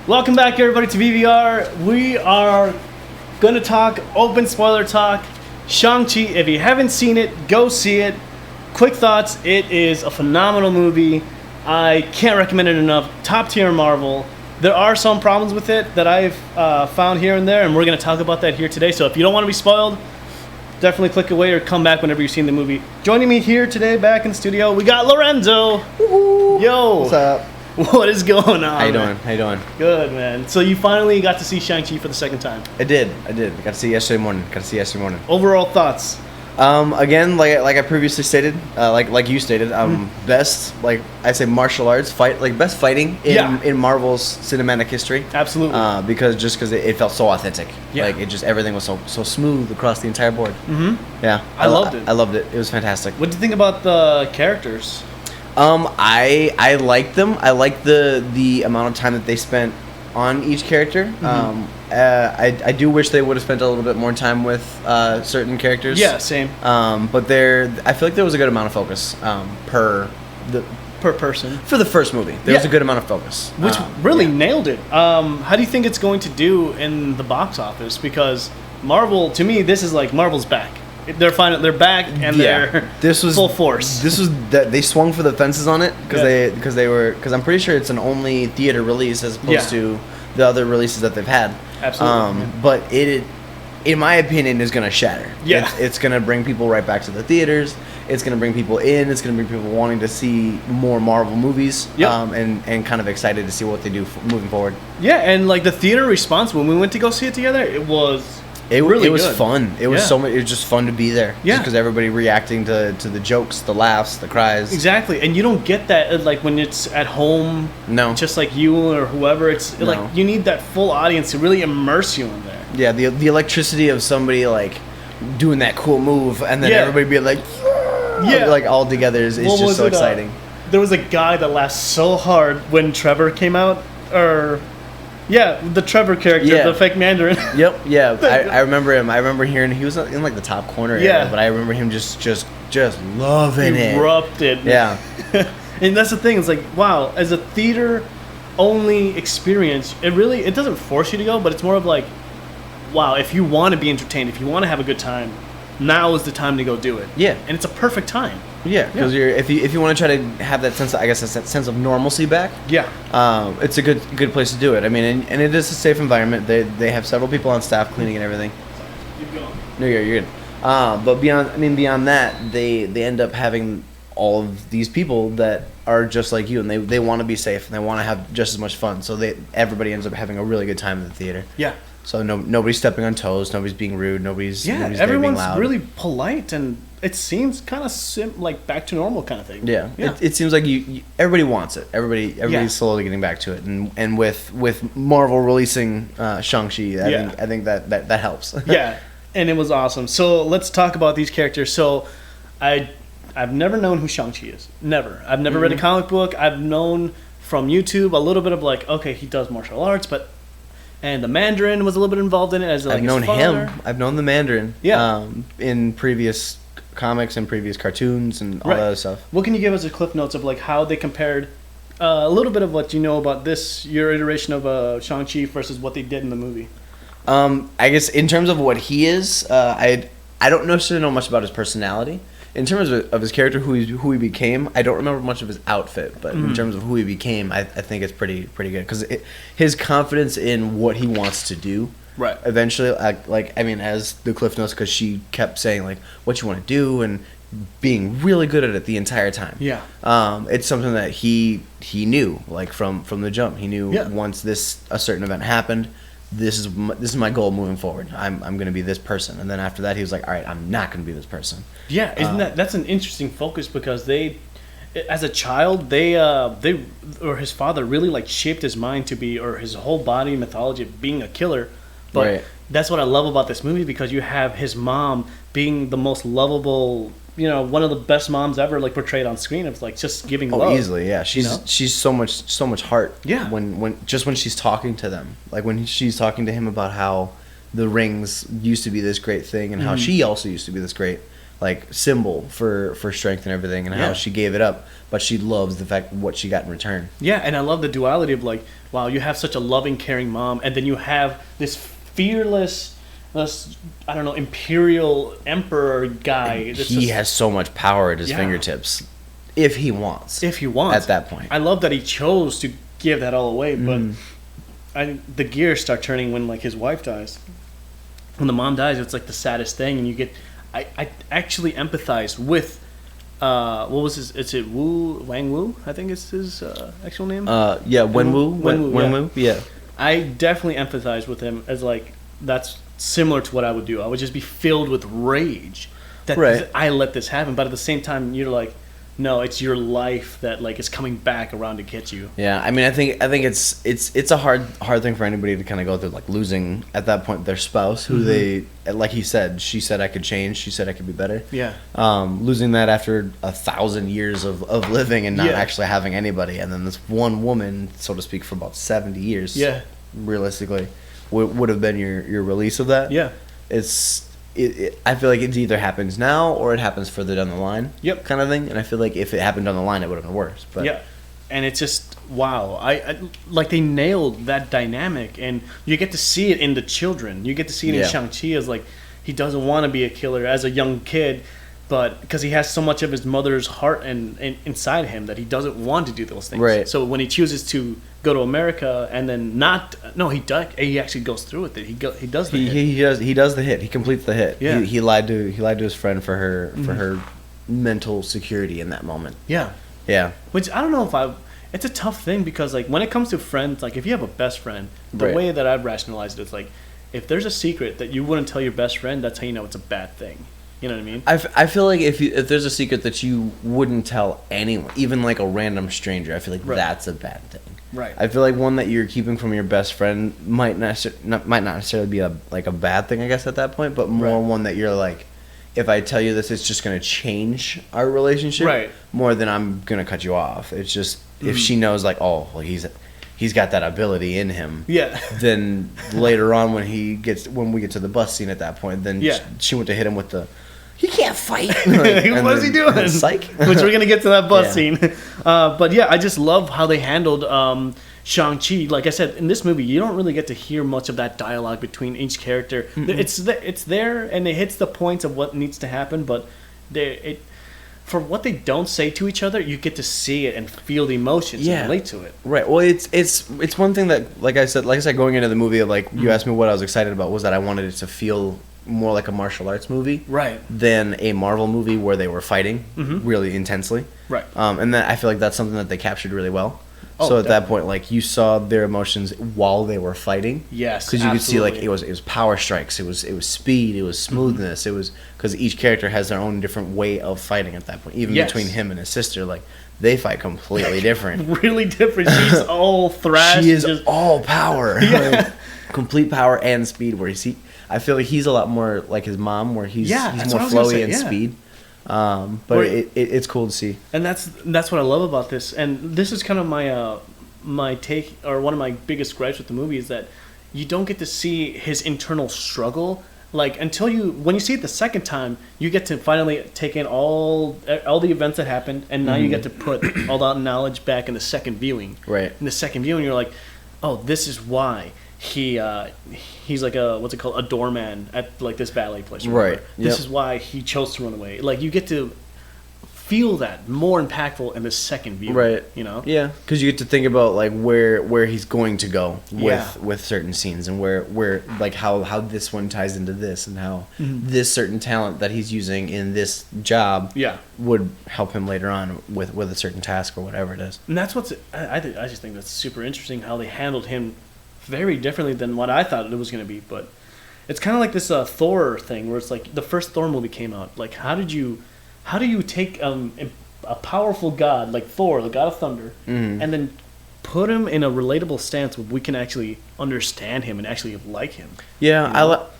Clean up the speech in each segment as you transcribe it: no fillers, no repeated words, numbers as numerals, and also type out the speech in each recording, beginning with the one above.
Welcome back, everybody, to VVR. We are going to talk, open spoiler talk, Shang-Chi. If you haven't seen it, go see it. Quick thoughts, it is a phenomenal movie. I can't recommend it enough. Top tier Marvel. There are some problems with it that I've found here and there, and we're going to talk about that here today. So if you don't want to be spoiled, definitely click away or come back whenever you've seen the movie. Joining me here today, back in the studio, we got Lorenzo. Woo-hoo. Yo. What's up? What is going on? How you doing? How you doing? Good, man. So you finally got to see Shang-Chi for the second time. I did. I got to see it yesterday morning. Overall thoughts? Again, like I previously stated, like you stated, best, like I say, martial arts best fighting in Marvel's cinematic history. Absolutely. Because it felt so authentic. Yeah. Like everything was so smooth across the entire board. Mm-hmm. Yeah. I loved it. I loved it. It was fantastic. What do you think about the characters? I liked them. I liked the amount of time that they spent on each character. Mm-hmm. I do wish they would have spent a little bit more time with certain characters. Yeah, same. But I feel like there was a good amount of focus per person for the first movie. There was a good amount of focus, which really nailed it. How do you think it's going to do in the box office? Because Marvel, to me, this is like Marvel's back. They're back and they're full force. This was that they swung for the fences on it because I'm pretty sure it's an only theater release as opposed to the other releases that they've had. Absolutely. But it, in my opinion, is going to shatter. Yeah. It's going to bring people right back to the theaters. It's going to bring people in. It's going to bring people wanting to see more Marvel movies. Yep. And kind of excited to see what they do moving forward. Yeah, and like the theater response when we went to go see it together, it was really was good. Fun. It was it was just fun to be there. Yeah. Just because everybody reacting to the jokes, the laughs, the cries. Exactly, and you don't get that like when it's at home. No. Just like you or whoever, it's like you need that full audience to really immerse you in there. Yeah, the electricity of somebody like doing that cool move, and then everybody being like, like all together is just so exciting. There was a guy that laughed so hard when Trevor came out, the Trevor character, the fake Mandarin. Yep, yeah. I remember him. I remember hearing he was in like the top corner area, but I remember him just loving it. Erupted. Yeah. And that's the thing. It's like, wow, as a theater only experience, it doesn't force you to go, but it's more of like, wow, if you want to be entertained, if you want to have a good time, now is the time to go do it. Yeah. And it's a perfect time. Yeah, because if you want to try to have that sense, that sense of normalcy back. Yeah. It's a good place to do it. I mean, and it is a safe environment. They have several people on staff cleaning and everything. Keep going. No, you're good. But beyond that, they end up having all of these people that are just like you, and they want to be safe and they want to have just as much fun. So everybody ends up having a really good time in the theater. Yeah. So nobody's stepping on toes. Nobody's being rude. Nobody's everyone's being loud. Really polite, and it seems kind of like back to normal kind of thing. Yeah. It seems like everybody wants it. Everybody's slowly getting back to it, and with Marvel releasing Shang-Chi, I think that helps. Yeah, and it was awesome. So let's talk about these characters. So I've never known who Shang-Chi is. Never. I've never read a comic book. I've known from YouTube a little bit of like, okay, he does martial arts, and the Mandarin was a little bit involved in it as like I've known his father. him. I've known the Mandarin. Yeah. In previous comics and previous cartoons and all that other stuff. What can you give us a cliff notes of like how they compared a little bit of what you know about your iteration of Shang-Chi versus what they did in the movie? I guess in terms of what he is, I don't necessarily know much about his personality. In terms of his character, who he became, I don't remember much of his outfit. But in terms of who he became, I think it's pretty good because his confidence in what he wants to do. Right. Eventually, as the cliff notes, because she kept saying like what you want to do and being really good at it the entire time. Yeah. It's something that he knew like from the jump. He knew once a certain event happened, this is my goal moving forward. I'm going to be this person, and then after that, he was like, all right, I'm not going to be this person. Yeah, that's an interesting focus because as a child, his father really like shaped his mind to be, or his whole body mythology of being a killer. But that's what I love about this movie because you have his mom being the most lovable, one of the best moms ever, like portrayed on screen. Of like just giving love. Easily, yeah. She's so much heart. Yeah. When she's talking to them, like when she's talking to him about how the rings used to be this great thing and how she also used to be this great like symbol for strength and everything, and how she gave it up, but she loves the fact what she got in return. Yeah, and I love the duality of like, wow, you have such a loving, caring mom, and then you have this fearless, I don't know, imperial emperor guy. He has so much power at his fingertips, if he wants. If he wants. At that point, I love that he chose to give that all away, but the gears start turning when like his wife dies. When the mom dies, it's like the saddest thing, and you get. I actually empathize with. What was his? Is it Wang Wu? I think it's his actual name. Yeah, Wenwu. Yeah. I definitely empathize with him as like that's similar to what I would do. I would just be filled with rage that I let this happen, but at the same time, you're like, no, it's your life that like is coming back around to get you. Yeah, I mean, I think it's a hard thing for anybody to kind of go through, like losing at that point their spouse, who they, like he said, she said I could change, she said I could be better. Yeah. Losing that after 1,000 years of living and not actually having anybody, and then this one woman, so to speak, for about 70 years. Yeah. Realistically, would have been your release of that. Yeah. I feel like it either happens now or it happens further down the line. Yep. Kind of thing. And I feel like if it happened down the line, it would have been worse. But yeah. And it's just, wow. I like they nailed that dynamic, and you get to see it in the children. You get to see it in Shang-Chi as like, he doesn't want to be a killer as a young kid, but because he has so much of his mother's heart and inside him that he doesn't want to do those things. Right. So when he chooses to go to America and then he actually goes through with it. He does the hit. He does the hit. He completes the hit. Yeah. He lied to his friend for her mental security in that moment. Yeah. Yeah. Which I don't know if it's a tough thing, because like when it comes to friends, like if you have a best friend, the way that I've rationalized it is like, if there's a secret that you wouldn't tell your best friend, that's how you know it's a bad thing. You know what I mean? I feel like if there's a secret that you wouldn't tell anyone, even like a random stranger, I feel like that's a bad thing. Right. I feel like one that you're keeping from your best friend might not necessarily be a bad thing, I guess, at that point, but more one that you're like, if I tell you this, it's just going to change our relationship more than I'm going to cut you off. It's just if she knows like, oh, well, he's got that ability in him. Yeah. Then later on when we get to the bus scene at that point, then she went to hit him with the, he can't fight. What is he doing? Psych. Which we're going to get to that bus scene. But yeah, I just love how they handled Shang-Chi. Like I said, in this movie, you don't really get to hear much of that dialogue between each character. Mm-hmm. It's there, and it hits the points of what needs to happen, but for what they don't say to each other, you get to see it and feel the emotions and relate to it. Right. Well, it's one thing that, like I said, going into the movie, like you asked me what I was excited about, was that I wanted it to feel more like a martial arts movie, than a Marvel movie where they were fighting really intensely, and then I feel like that's something that they captured really well. So at that point, like, you saw their emotions while they were fighting. Yes, because you could see like it was power strikes, it was speed, it was smoothness, it was because each character has their own different way of fighting at that point. Even between him and his sister, like, they fight completely different. Really different. She's all thrash. She is all power, like, complete power and speed. Where I feel like he's a lot more like his mom, where he's more flowy and speed. But it's cool to see, and that's what I love about this. And this is kind of my take, or one of my biggest gripes with the movie, is that you don't get to see his internal struggle. Like, when you see it the second time, you get to finally take in all the events that happened, and now you get to put all that knowledge back in the second viewing. Right. In the second viewing, you're like, oh, this is why he's like a doorman at like this ballet place. Right. This is why he chose to run away. Like, you get to feel that more impactful in the second view. Right. You know? Yeah. Because you get to think about like where he's going to go with certain scenes, and where like how this one ties into this, and how this certain talent that he's using in this job would help him later on with a certain task or whatever it is. And that's I just think that's super interesting how they handled him very differently than what I thought it was going to be. But it's kind of like this Thor thing, where it's like the first Thor movie came out. Like, how do you take a powerful god like Thor, the god of thunder, and then put him in a relatable stance where we can actually understand him and actually like him? Yeah, you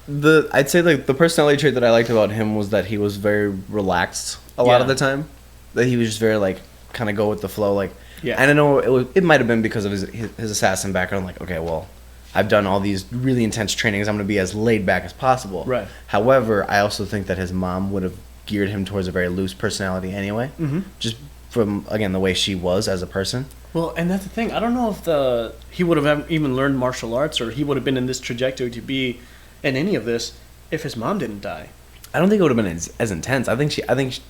know? I'd say like the personality trait that I liked about him was that he was very relaxed a lot of the time. That he was just very like kind of go with the flow. Like, and I know it might have been because of his assassin background. Like, okay, well, I've done all these really intense trainings, I'm going to be as laid back as possible. Right. However, I also think that his mom would have geared him towards a very loose personality anyway. Mm-hmm. Just from, again, the way she was as a person. Well, and that's the thing. I don't know if he would have even learned martial arts, or he would have been in this trajectory to be in any of this if his mom didn't die. I don't think it would have been as intense. I think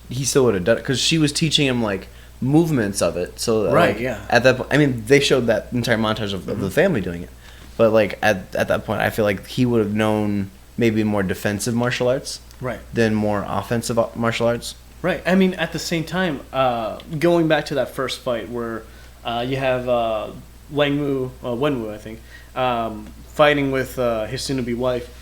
he still would have done it because she was teaching him like movements of it. So right, like, yeah. At that point, I mean, they showed that entire montage of the family doing it, but like at that point, I feel like he would have known maybe more defensive martial arts, right, than more offensive martial arts. Right. I mean, at the same time, going back to that first fight where you have Wenwu, I think, fighting with his soon-to-be wife.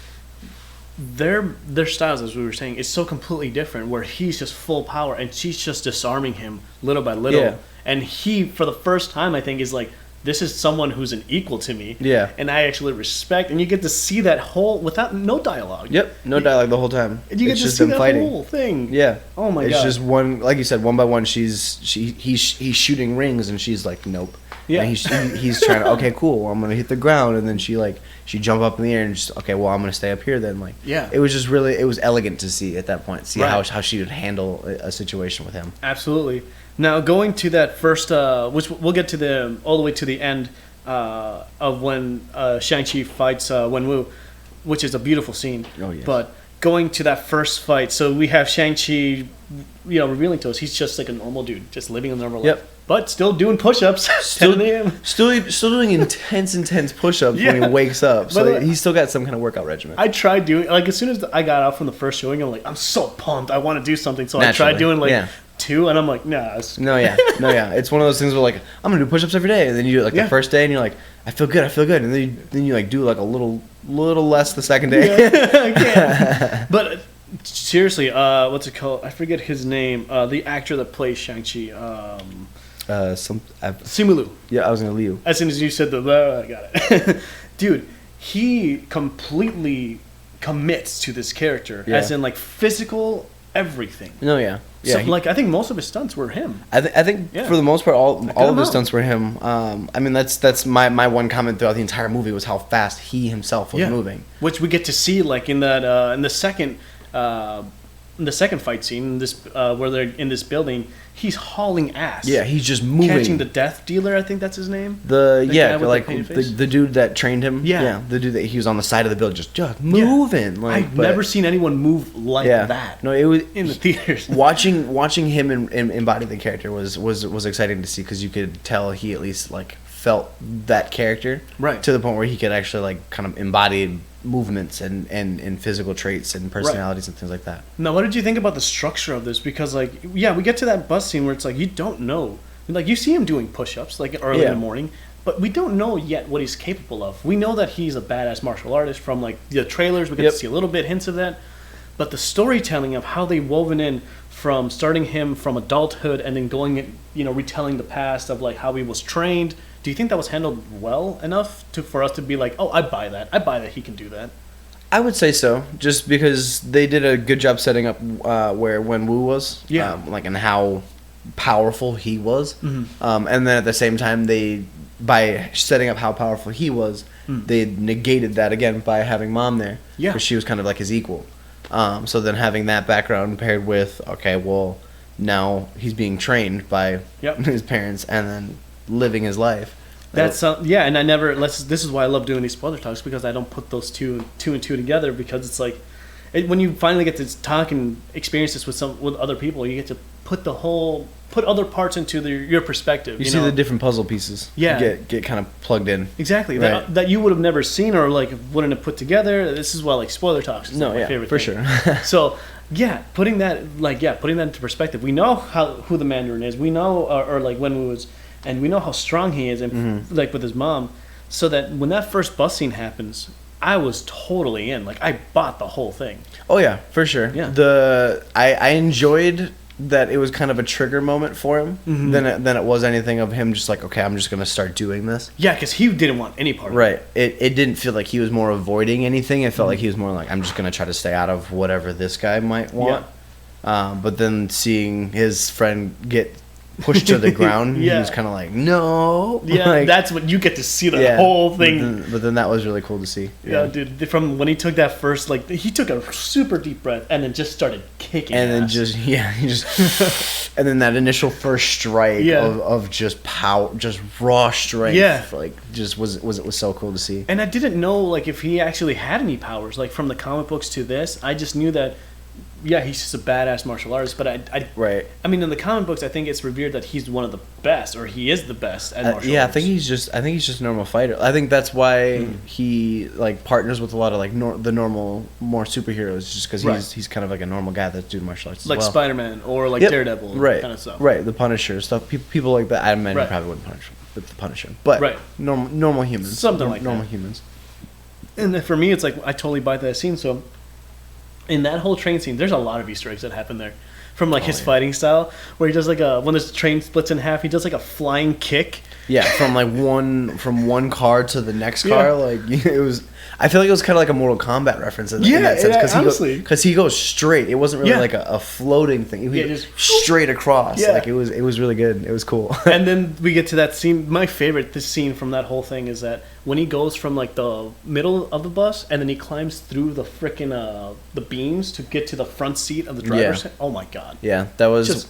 Their styles, as we were saying, is so completely different. Where he's just full power and she's just disarming him little by little. Yeah. And he, for the first time, I think, is like, this is someone who's an equal to me. Yeah. And I actually respect. And you get to see that whole without no dialogue. Yep. No dialogue the whole time. You get it's to just see them that fighting. whole thing. Yeah. Oh my god. It's just one, like you said, one by one. He's shooting rings and she's like, nope. Yeah. And he's trying to, okay, cool. Well, I'm gonna hit the ground, and then she jump up in the air and just, okay, well, I'm gonna stay up here then. Like, yeah. It was just really, it was elegant to see at that point. See right. how she would handle a situation with him. Absolutely. Now going to that first, which we'll get to all the way to the end of when Shang-Chi fights Wenwu, which is a beautiful scene. Oh yes. But going to that first fight, so we have Shang-Chi, revealing to us he's just like a normal dude, just living a normal life. Yep. But still doing push-ups. Still doing intense push-ups when he wakes up. So But, he's still got some kind of workout regimen. I tried doing, like, as soon as I got out from the first showing, I'm like, I'm so pumped. I want to do something. So Naturally, I tried doing, like, yeah. 2, and I'm like, nah. No, yeah. It's one of those things where, like, I'm going to do push-ups every day. And then you do it, like, the first day, and you're like, I feel good. And then you like, do, like, a little less the second day. Yeah, I can't. But seriously, what's it called? I forget his name. The actor that plays Shang-Chi. Simu Liu. Yeah, I was going to Liu. As soon as you said I got it. Dude, he completely commits to this character. Yeah. As in, like, physical everything. No, yeah. So, I think most of his stunts were him. I think for the most part, all of his stunts were him. I mean, that's my one comment throughout the entire movie was how fast he himself was moving. Which we get to see, like, in that in the second fight scene, this where they're in this building, he's hauling ass. Yeah, he's just moving. Catching the Death Dealer, I think that's his name. The dude that trained him. Yeah. The dude that he was on the side of the building, just moving. Yeah. I've never seen anyone move like that. No, it was in the theaters. Watching him embody the character was exciting to see because you could tell he at least like felt that character right to the point where he could actually like kind of embody movements and physical traits and personalities and things like that. Now, what did you think about the structure of this? Because, like, we get to that bus scene where it's like, you don't know. Like, you see him doing push-ups, like, early in the morning, but we don't know yet what he's capable of. We know that he's a badass martial artist from, like, the trailers. We get to see a little bit hints of that. But the storytelling of how they woven in from starting him from adulthood and then going, retelling the past of, like, how he was trained. Do you think that was handled well enough for us to be like, oh, I buy that. I buy that he can do that. I would say so, just because they did a good job setting up where Wenwu was, and how powerful he was, and then at the same time, by setting up how powerful he was, they negated that again by having Mom there, because she was kind of like his equal. So then having that background paired with, okay, well, now he's being trained by his parents and then living his life. That's and this is why I love doing these spoiler talks, because I don't put those two and two together, because it's like when you finally get to talk and experience this with other people, you get to put other parts into your perspective. You see the different puzzle pieces. Yeah, get kind of plugged in. Exactly, right. that you would have never seen or like wouldn't have put together. This is why like spoiler talks is my favorite for thing. Sure. So putting that into perspective, we know who the Mandarin is. We know or like when we was. And we know how strong he is, and like with his mom, so that when that first bus scene happens, I was totally in. Like, I bought the whole thing. Oh yeah, for sure. Yeah. I enjoyed that it was kind of a trigger moment for him. Than it was anything of him just like, okay, I'm just gonna start doing this. Yeah, because he didn't want any part of it. Right. It didn't feel like he was more avoiding anything. It felt like he was more like, I'm just gonna try to stay out of whatever this guy might want. But then seeing his friend get pushed to the ground. Yeah. He was kind of like, no. Yeah, Like, that's what you get to see the whole thing. But then that was really cool to see. Yeah, dude. From when he took that first, like, he took a super deep breath and then just started kicking. And then ass. he just, and then that initial first strike of just power, just raw strength, like, just was so cool to see. And I didn't know, like, if he actually had any powers, like, from the comic books to this. I just knew that, yeah, he's just a badass martial artist. But I mean, in the comic books, I think it's revered that he's one of the best, or he is the best at martial arts. I think he's just a normal fighter. I think that's why he like partners with a lot of like the normal more superheroes, just because he's kind of like a normal guy that's doing martial arts, like as well. Spider-Man or like Daredevil, kind of stuff. Right, the Punisher stuff. People like that. I imagine probably wouldn't punish with the Punisher, but normal humans, something like normal that. humans. And then for me, it's like I totally buy that scene. So in that whole train scene, there's a lot of Easter eggs that happen there. Him his fighting style, where he does like when this train splits in half, he does like a flying kick. Yeah, from one car to the next car. Like it was, I feel like it was kind of like a Mortal Kombat reference in that sense, because he goes straight. It wasn't really like a floating thing. He just straight across. Yeah. Like it was really good. It was cool. And then we get to that scene. My favorite scene from that whole thing is that when he goes from like the middle of the bus and then he climbs through the frickin' the beams to get to the front seat of the driver's seat. Oh my god. Yeah, that was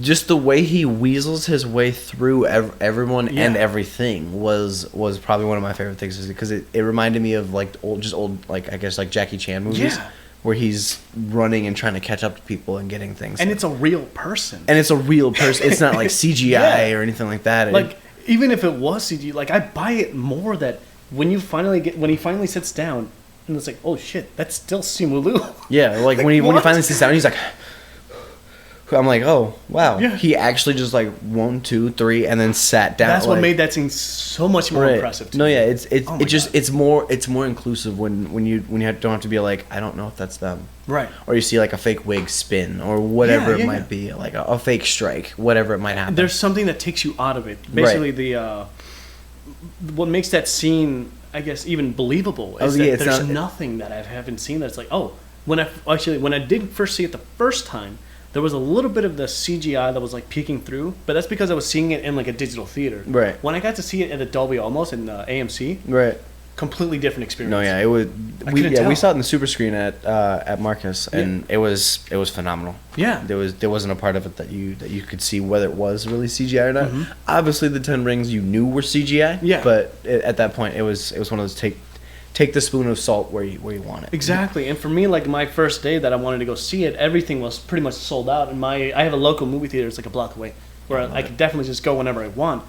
just the way he weasels his way through everyone and everything was probably one of my favorite things, because it reminded me of like old like I guess like Jackie Chan movies. Yeah. Where he's running and trying to catch up to people and getting things. And it's a real person. It's not like CGI or anything like that. Like even if it was CGI, like I buy it more that when he finally sits down and it's like, oh shit, that's still Simu Liu. Yeah, like when he finally sits down, he's like, I'm like, oh wow, he actually just like 1, 2, 3, and then sat down. That's what made that scene so much more impressive. To me. Yeah, it's more inclusive when you don't have to be like, I don't know if that's them, right? Or you see like a fake wig spin or whatever it might be, like a fake strike, whatever it might happen. There's something that takes you out of it. Basically, what makes that scene, I guess, even believable is that there's nothing that I haven't seen that's like, oh, when I did first see it the first time. There was a little bit of the CGI that was like peeking through, but that's because I was seeing it in like a digital theater. Right. When I got to see it at the Dolby Almost in AMC, completely different experience. No, yeah, it was. We saw it in the super screen at Marcus, and it was phenomenal. Yeah. There wasn't a part of it that you could see whether it was really CGI or not. Mm-hmm. Obviously, the 10 rings you knew were CGI. Yeah. But at that point, it was one of those take the spoon of salt where you want it. Exactly. And for me, like my first day that I wanted to go see it, everything was pretty much sold out. And I have a local movie theater, it's like a block away, where I could definitely just go whenever I want.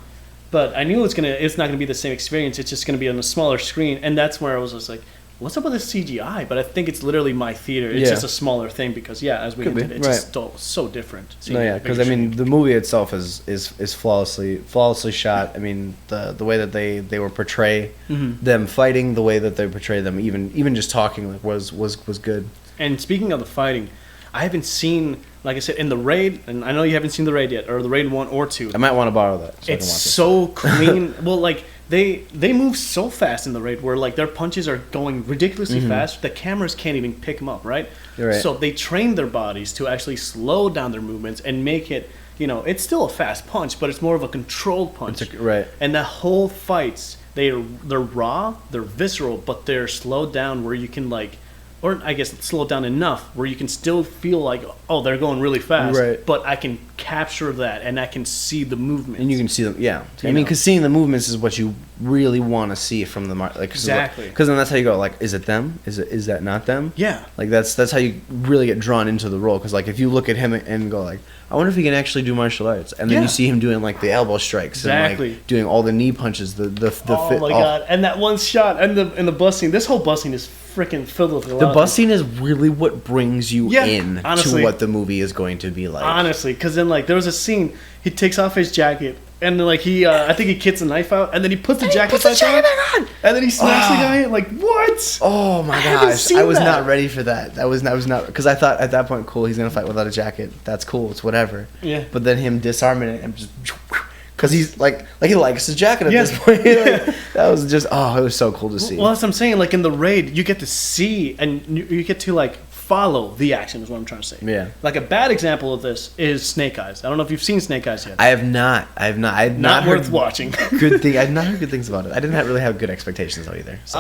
But I knew it's not gonna be the same experience. It's just gonna be on a smaller screen, and that's where I was just like, what's up with this CGI? But I think it's literally my theater. It's just a smaller thing because, as we hinted, it's just so different. No, yeah, because I mean, the movie itself is flawlessly shot. I mean, the way that they were portray them fighting, the way that they portray them, even just talking, like was good. And speaking of the fighting, I haven't seen, like I said, in the Raid, and I know you haven't seen the Raid yet, or the Raid 1 or 2. I might want to borrow that. So it's so clean. Well, like. They move so fast in the Raid where like their punches are going ridiculously fast. The cameras can't even pick them up, right? So they train their bodies to actually slow down their movements and make it, it's still a fast punch, but it's more of a controlled punch. And the whole fights, they're raw, they're visceral, but they're slowed down where you can like, or I guess slow down enough where you can still feel like, oh, they're going really fast, but I can capture that and I can see the movement. And you can see them, I mean, because seeing the movements is what you really want to see from the like exactly. Because then that's how you go. Like, is it them? Is that not them? Yeah. Like that's how you really get drawn into the role. Because like if you look at him and go like, I wonder if he can actually do martial arts, and then you see him doing like the elbow strikes and like doing all the knee punches. The oh my god! And that one shot and the bus scene. This whole bus scene is freaking filled with the bus scene is really what brings you in honestly, to what the movie is going to be like. Honestly, because then like there was a scene he takes off his jacket and then like he I think he kicks a knife out and then he puts the jacket back on and then he smacks the guy like what? Oh my gosh! I was not ready for that. I was not because I thought at that point, cool, he's gonna fight without a jacket. That's cool. It's whatever. Yeah. But then him disarming it and just. Because he's like he likes his jacket at this point. Like, that was just it was so cool to see. Well, that's what I'm saying. Like in the Raid, you get to see and you get to like follow the action is what I'm trying to say. Yeah. Like a bad example of this is Snake Eyes. I don't know if you've seen Snake Eyes yet. I have not. I have not. I had Not heard worth watching. Good thing. I've not heard good things about it. I didn't really have good expectations though either. So.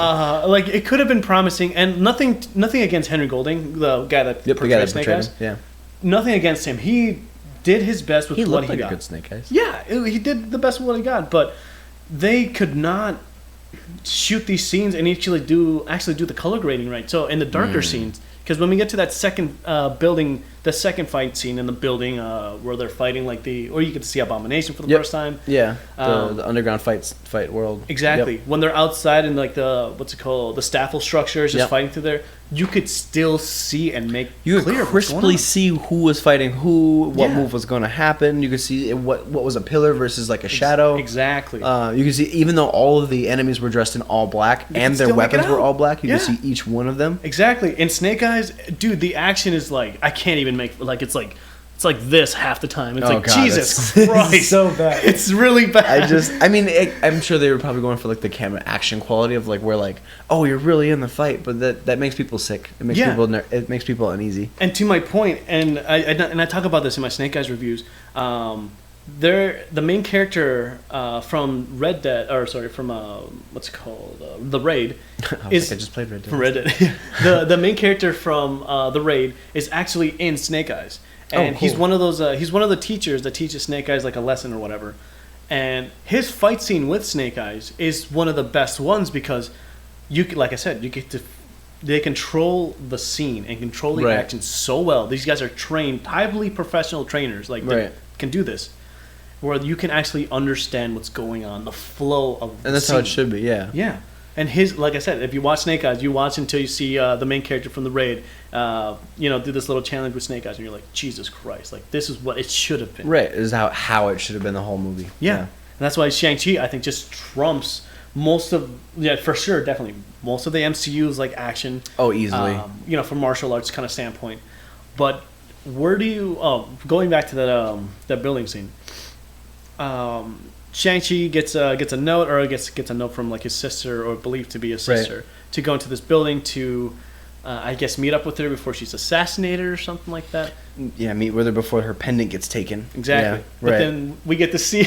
Like it could have been promising, and nothing against Henry Golding, the guy that portrayed Snake Eyes. Yeah. Nothing against him. He did his best with He what looked he like got. a good Snake Eyes. Yeah, he did the best with what he got, but they could not shoot these scenes and actually do the color grading right. So in the darker scenes, because when we get to that second building, the second fight scene in the building where they're fighting or you get to see Abomination for the first time. Yeah, the underground fight world. Exactly. Yep. When they're outside in like the the staffel structure is just fighting through there, you could still see and make you clear could crisply see who was fighting who, what move was going to happen. You could see what was a pillar versus like a shadow. Exactly. You can see even though all of the enemies were dressed in all black and their weapons were all black, you could see each one of them. Exactly. In Snake Eyes, dude, the action is like I can't even make it's like this half the time. It's God, Jesus Christ, it's so bad. It's really bad. I'm sure they were probably going for like the camera action quality of like where like, oh, you're really in the fight, but that makes people sick. It makes people uneasy. And to my point, and I talk about this in my Snake Eyes reviews. The main character from Red Dead, from what's it called, The Raid, I just played Red Dead. Red Dead. the main character from The Raid is actually in Snake Eyes, and cool. he's one of those. He's one of the teachers that teaches Snake Eyes like a lesson or whatever. And his fight scene with Snake Eyes is one of the best ones because like I said, you get to. They control the scene and control the action so well. These guys are trained, highly professional trainers, they can do this. Where you can actually understand what's going on, the flow of the And that's scene. how it should be, yeah. Yeah. And like I said, if you watch Snake Eyes, you watch until you see the main character from The Raid, do this little challenge with Snake Eyes, and you're like, Jesus Christ, like this is what it should have been. Right, is how it should have been the whole movie. Yeah. And that's why Shang-Chi, I think, just trumps most of, for sure, definitely, most of the MCU's like action. Oh, easily. From martial arts kind of standpoint. But where do you, going back to that building scene, Shang-Chi gets a note, or gets a note from like his sister, or believed to be his sister, to go into this building to, I guess, meet up with her before she's assassinated or something like that. Yeah, meet with her before her pendant gets taken. Exactly. Yeah, but then we get to see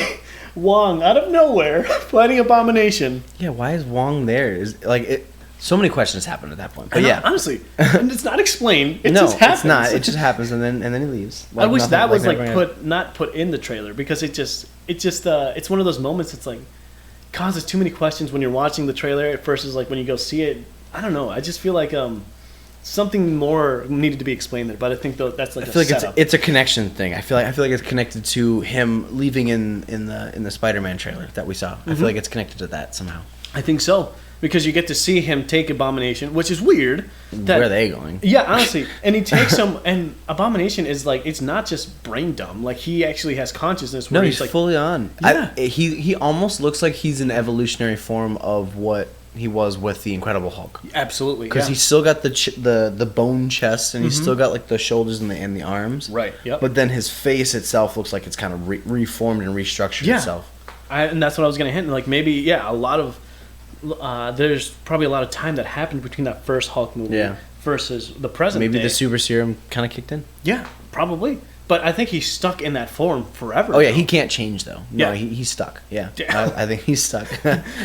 Wong out of nowhere fighting Abomination. Yeah, why is Wong there? So many questions happen at that point. But honestly, and it's not explained. It no, just happens. It's not. It just happens, and then he leaves. I wish that was not put in the trailer, because it's one of those moments. It's like causes too many questions when you're watching the trailer at first. Is like when you go see it. I don't know. I just feel like something more needed to be explained there. But I think that's like I feel like it's a connection thing. I feel like it's connected to him leaving in the Spider-Man trailer that we saw. I feel like it's connected to that somehow. I think so. Because you get to see him take Abomination, which is weird. Where are they going? Yeah, honestly. And he takes him, and Abomination is like, it's not just brain dumb. Like, he actually has consciousness. No, he's like, fully on. Yeah. He almost looks like he's an evolutionary form of what he was with the Incredible Hulk. Absolutely, because he's still got the bone chest, and he's still got like the shoulders and the arms. Right. Yep. But then his face itself looks like it's kind of reformed and restructured itself. And that's what I was gonna hint. Like maybe a lot of there's probably a lot of time that happened between that first Hulk movie versus the present. Maybe day. the super serum kind of kicked in. Yeah, probably. But I think he's stuck in that form forever. Oh yeah, he can't change though. No, Yeah. he's stuck. Yeah, I think he's stuck.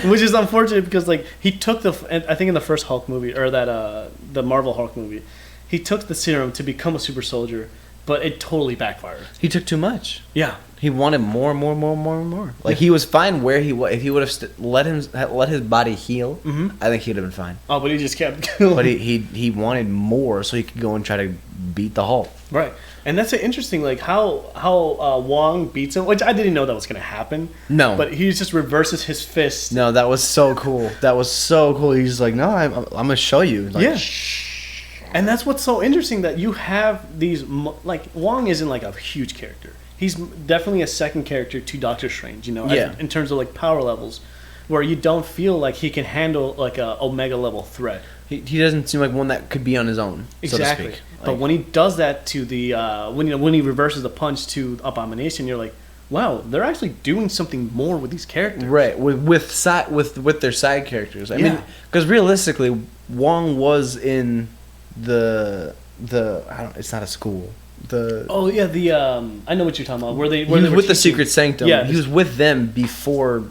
Which is unfortunate because like he took I think in the first Hulk movie, or that the Marvel Hulk movie, he took the serum to become a super soldier, but it totally backfired. He took too much. Yeah. He wanted more and more and more and more and more. Like he was fine where he was. If he would have let his body heal, I think he'd have been fine. Oh, but he just kept going. But he wanted more so he could go and try to beat the Hulk. Right. And that's interesting, like how Wong beats him, which I didn't know that was going to happen. No. But he just reverses his fist. No, that was so cool. He's like, no, I'm going to show you. Like, yeah. And that's what's so interesting, that you have these, like, Wong isn't like a huge character. He's definitely a second character to Doctor Strange, in terms of like power levels, where you don't feel like he can handle like a Omega level threat. He doesn't seem like one that could be on his own, Exactly. so to speak. But when he does that to the when he reverses the punch to Abomination, you're like, wow, they're actually doing something more with these characters. Right, with their side characters. I mean, because realistically, Wong was in the it's not a school. Oh yeah, I know what you're talking about. Where they he was were with the teaching- Secret Sanctum. Yeah, He was with them before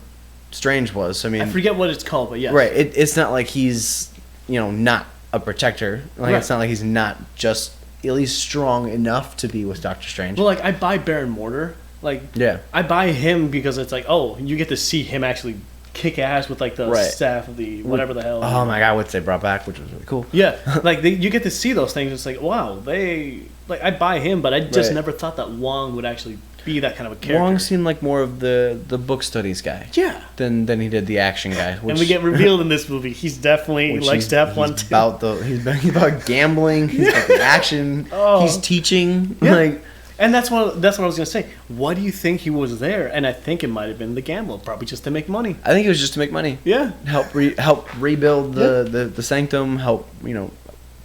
Strange was. I mean, I forget what it's called, but yes. right. It's not like he's, not a protector. Like Right. it's not like he's not just at least strong enough to be with Doctor Strange. Well, like I buy Baron Mortar. Like Yeah. I buy him because it's like, oh, you get to see him actually kick ass with like the Right. staff of the whatever the hell. Oh my god, what they brought back, which was really cool. Yeah, like you get to see those things. It's like, wow, I buy him, but I just Right. never thought that Wong would actually be that kind of a character. Wong seemed like more of the book studies guy. Yeah. Than he did the action guy. Which, And we get revealed in this movie. He's definitely which likes to have he's fun too. He's about gambling. He's about the action. Oh. He's teaching. Yeah. Like And that's what I was gonna say. Why do you think he was there? And I think it might have been the gamble, probably just to make money. I think it was just to make money. Yeah. Help rebuild the sanctum. Help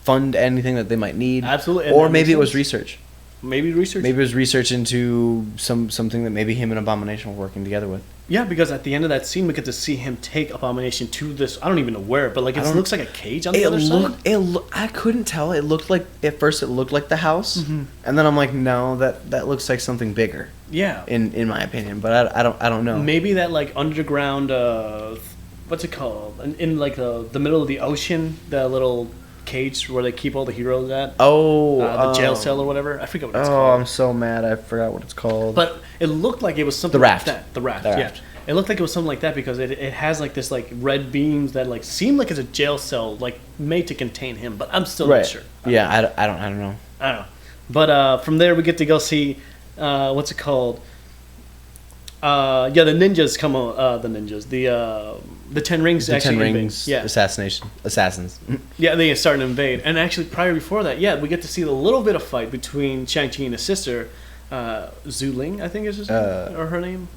fund anything that they might need. Absolutely. And Or that maybe makes it was sense. research. Maybe research. Maybe it was research into something that maybe him and Abomination were working together with. Yeah, because at the end of that scene, we get to see him take Abomination to this. I don't even know where, but like it looks like a cage on the other side. I couldn't tell. It looked like at first it looked like the house, Mm-hmm. and then I'm like, no, that looks like something bigger. Yeah. In my opinion, but I don't know. Maybe that like underground. What's it called? In like the middle of the ocean, the little cage where they keep all the heroes at. Oh, The jail cell or whatever. I forget what it's Oh, called. I'm so mad. I forgot what it's called. But it looked like it was something The raft. like that. The raft, The yeah. raft. It looked like it was something like that because it has like this like red beams that like seem like it's a jail cell like made to contain him, but I'm still right. not sure. Yeah, I don't know. I don't know. But from there we get to go see what's it called? The ninjas come on. The Ten Rings The actually Ten invade. Rings Yeah, assassins. yeah, they start to invade, and actually prior before that, yeah, we get to see a little bit of fight between Shang-Chi and his sister, Zhu Ling, I think is his name, or her name,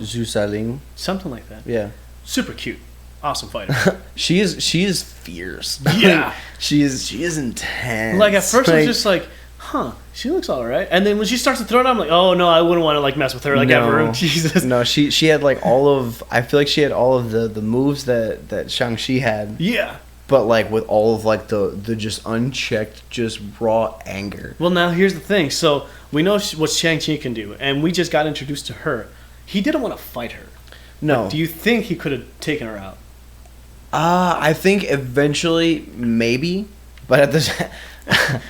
Zhu Saling. something like that. Yeah. Super cute, awesome fighter. She is fierce. Yeah. she is intense. Like at first I was just like, huh, she looks all right, and then when she starts to throw it, I'm like, oh no, I wouldn't want to like mess with her like ever. Jesus. No, she had like all of. I feel like she had all of the moves that Shang-Chi had, Yeah. but like with all of like the just unchecked, just raw anger. Well, now here's the thing. So we know what Shang-Chi can do, and we just got introduced to her. He didn't want to fight her. No. Do you think he could have taken her out? I think eventually maybe, but at the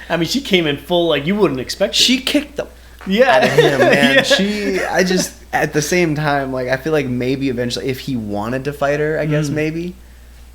I mean, she came in full like you wouldn't expect. she kicked the yeah, out of him, man. Yeah. I just at the same time, like I feel like maybe eventually if he wanted to fight her, I guess maybe.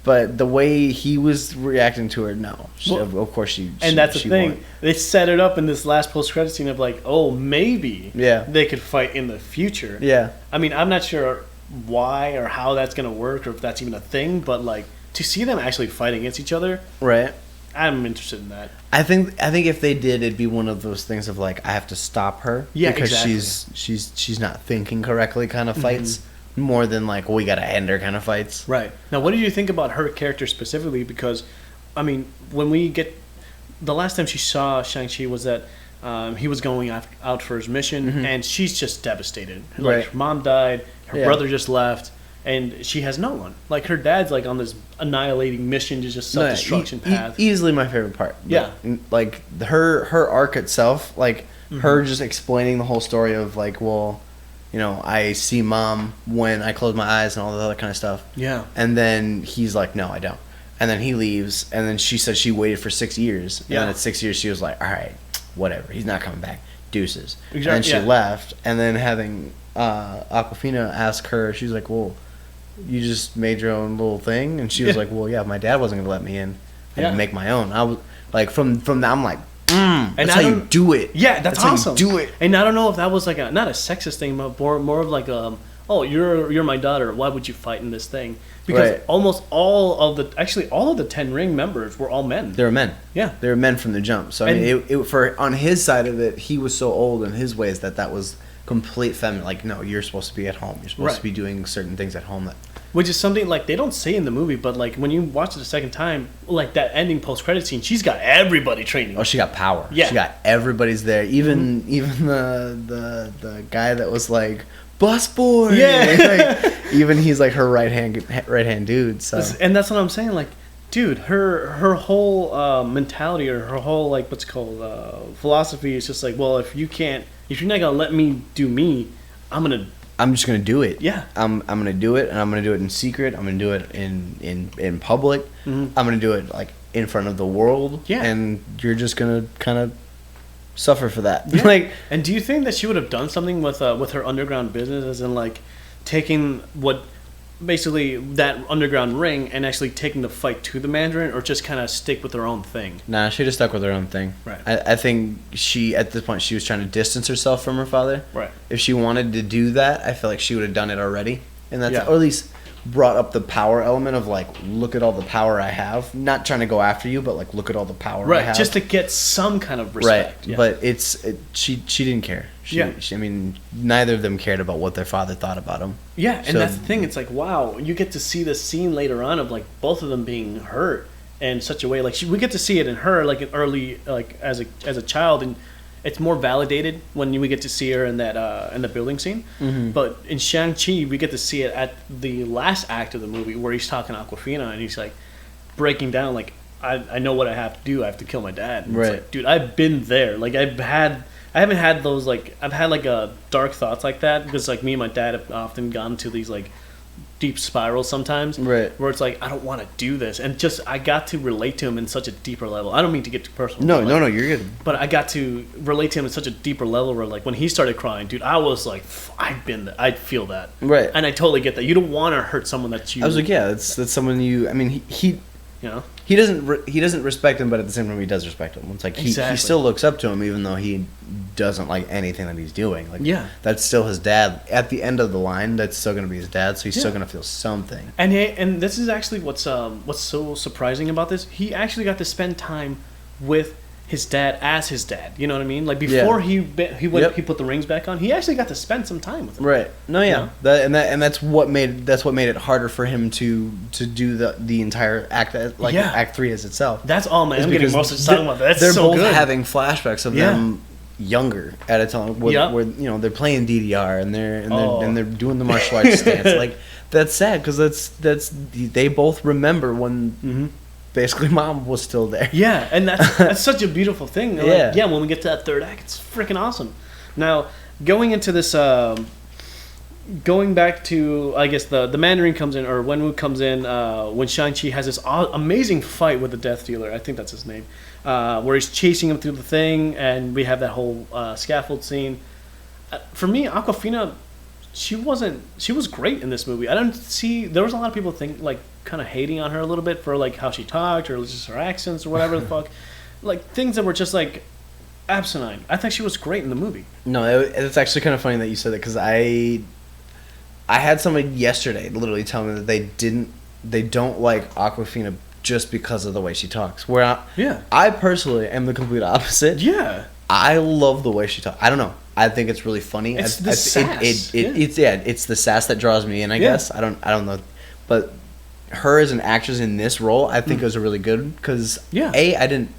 But the way he was reacting to her, no. Of course she. And that's the she thing. won't. They set it up in this last post-credit scene of like, oh, maybe Yeah. they could fight in the future. Yeah. I mean, I'm not sure why or how that's gonna work or if that's even a thing, but like to see them actually fight against each other, Right. I'm interested in that. I think if they did, it'd be one of those things of like I have to stop her. Yeah, because exactly. she's not thinking correctly kind of fights more than like we gotta end her kind of fights. Right. Now, what did you think about her character specifically? Because, I mean, when we get... The last time she saw Shang-Chi was that he was going out for his mission, and she's just devastated. Like, Right. her mom died, her Yeah. brother just left, and she has no one. Like, her dad's, like, on this annihilating mission to just self-destruction path. Easily my favorite part. Yeah. Like her arc itself, like her just explaining the whole story of like, well, I see mom when I close my eyes and all the other kind of stuff. Yeah. And then he's like, no, I don't. And then he leaves, and then she says she waited for 6 years. And then at 6 years, she was like, all right, whatever. He's not coming back. Deuces. Exactly, And she yeah. left. And then having Aquafina ask her, she's like, well, you just made your own little thing? And she was Yeah. like, well, yeah, my dad wasn't going to let me in. I had Yeah. to make my own. I was like, from that, I'm like, And that's I how you don't- do it. Yeah, that's how awesome. you do it. And I don't know if that was like not a sexist thing, but more of like oh, you're my daughter. Why would you fight in this thing? Because Right. almost all of the Ten Ring members were all men. They were men. Yeah. They were men from the jump. So I mean, for on his side of it, he was so old in his ways that was complete feminine. Like, no, you're supposed to be at home. You're supposed Right. to be doing certain things at home. Which is something like they don't say in the movie, but like when you watch it a second time, like that ending post credit scene, she's got everybody training. Oh, she got power. Yeah. She got everybody's there. Even the guy that was like bus boy. Yeah. Like, even he's like her right hand dude. So And that's what I'm saying. Like dude, her whole mentality or her whole like what's it called philosophy is just like, well, if you're not gonna let me do me, I'm just gonna do it. Yeah. I'm gonna do it, and I'm gonna do it in secret. I'm gonna do it in public. I'm gonna do it like in front of the world. Yeah. And you're just gonna kind of suffer for that. Yeah. Like, and do you think that she would have done something with her underground business, as in like taking what basically that underground ring and actually taking the fight to the Mandarin, or just kind of stick with her own thing? nah, she just stuck with her own thing. Right. I think at this point she was trying to distance herself from her father. Right. If she wanted to do that, I feel like she would have done it already, and that's Yeah. or at least brought up the power element of like, look at all the power I have. Not trying to go after you, but like, look at all the power I Right. have. Just to get some kind of respect. Right, Yeah. but she didn't care. Yeah. I mean, neither of them cared about what their father thought about him. Yeah, and So- that's the thing. It's like, wow, you get to see this scene later on of like both of them being hurt in such a way. Like we get to see it in her like an early like as a child, and it's more validated when we get to see her in that in the building scene. Mm-hmm. But in Shang-Chi, we get to see it at the last act of the movie where he's talking to Aquafina and he's like breaking down like, I know what I have to do. I have to kill my dad. And Right. It's like, dude, I've been there. Like I haven't had those like I've had like dark thoughts like that, because like me and my dad have often gone to these like deep spirals sometimes, Right. where it's like I don't want to do this, and just I got to relate to him in such a deeper level. I don't mean to get too personal. No, but, no, like, no, you're good. But I got to relate to him in such a deeper level where like when he started crying, dude, I was like, I've been there. I feel that. Right. And I totally get that. You don't want to hurt someone that you. I was like, yeah, that's someone you. I mean, he You know. he doesn't respect him, but at the same time he does respect him. It's like he Exactly. still looks up to him, even though he doesn't like anything that he's doing. Like, Yeah. that's still his dad. At the end of the line, that's still gonna be his dad, so he's still Yeah. gonna feel something. And this is actually what's so surprising about this. He actually got to spend time with his dad as his dad. You know what I mean? Like before he put the rings back on, he actually got to spend some time with him. Right. No, yeah. Yeah. That's what made it harder for him to do the entire act, like Yeah. Act 3 as itself. That's all, man. Is I'm getting because most of the time about that. That's they're so both good. having flashbacks of Yeah. them younger at a time where, Yep. where you know they're playing DDR and Oh. they're doing the martial arts stance. Like, that's sad because that's they both remember when basically mom was still there. Yeah, and that's such a beautiful thing. Like, Yeah. yeah. When we get to that third act, it's freaking awesome. Now, going into this, going back to, I guess the Mandarin comes in, or Wenwu comes in when Shang-Chi has this amazing fight with the Death Dealer. I think that's his name, where he's chasing him through the thing, and we have that whole scaffold scene. For me, Aquafina, she was great in this movie. There was a lot of people kind of hating on her a little bit for like how she talked, or just her accents or whatever the fuck, like things that were just like asinine. I think she was great in the movie. No, it's actually kind of funny that you said that because I had somebody yesterday literally tell me that they don't like Aquafina just because of the way she talks. Where I personally am the complete opposite. Yeah. I love the way she talks. I don't know. I think it's really funny. It's the sass. It's the sass that draws me in, I guess. I don't know, but her as an actress in this role, I think was really good because I didn't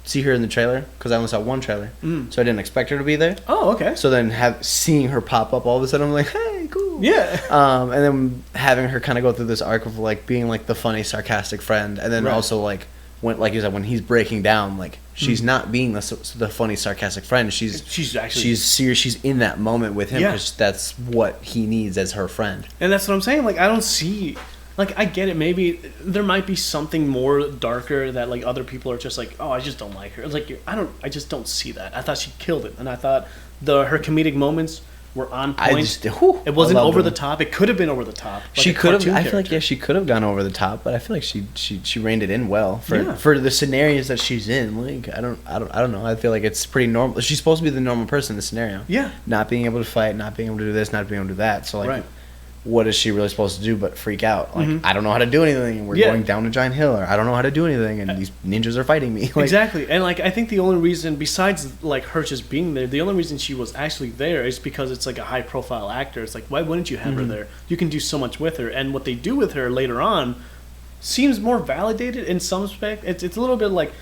see her in the trailer because I only saw one trailer, so I didn't expect her to be there. Oh, okay. So then seeing her pop up all of a sudden, I'm like, hey, cool. Yeah. And then having her kind of go through this arc of like being like the funny, sarcastic friend, and then also like like you said, when he's breaking down, like she's not being the funny, sarcastic friend. She's serious. She's in that moment with him because that's what he needs as her friend. And that's what I'm saying. Like I don't see. Like, I get it. Maybe there might be something more darker that, like, other people are just like, oh, I just don't like her. It's like, I just don't see that. I thought she killed it. And I thought her comedic moments were on point. It wasn't over the top. It could have been over the top. Like she could have. I character. feel like, she could have gone over the top, but I feel like she reined it in well for the scenarios that she's in. Like, I don't know. I feel like it's pretty normal. She's supposed to be the normal person in the scenario. Yeah. Not being able to fight, not being able to do this, not being able to do that. So, like, right. What is she really supposed to do but freak out? Like, I don't know how to do anything. We're going down a giant hill, or I don't know how to do anything, and these ninjas are fighting me. Like, exactly. And, like, I think the only reason, besides, like, her just being there, the only reason she was actually there is because it's, like, a high-profile actor. It's like, why wouldn't you have her there? You can do so much with her. And what they do with her later on seems more validated in some respect. It's a little bit like,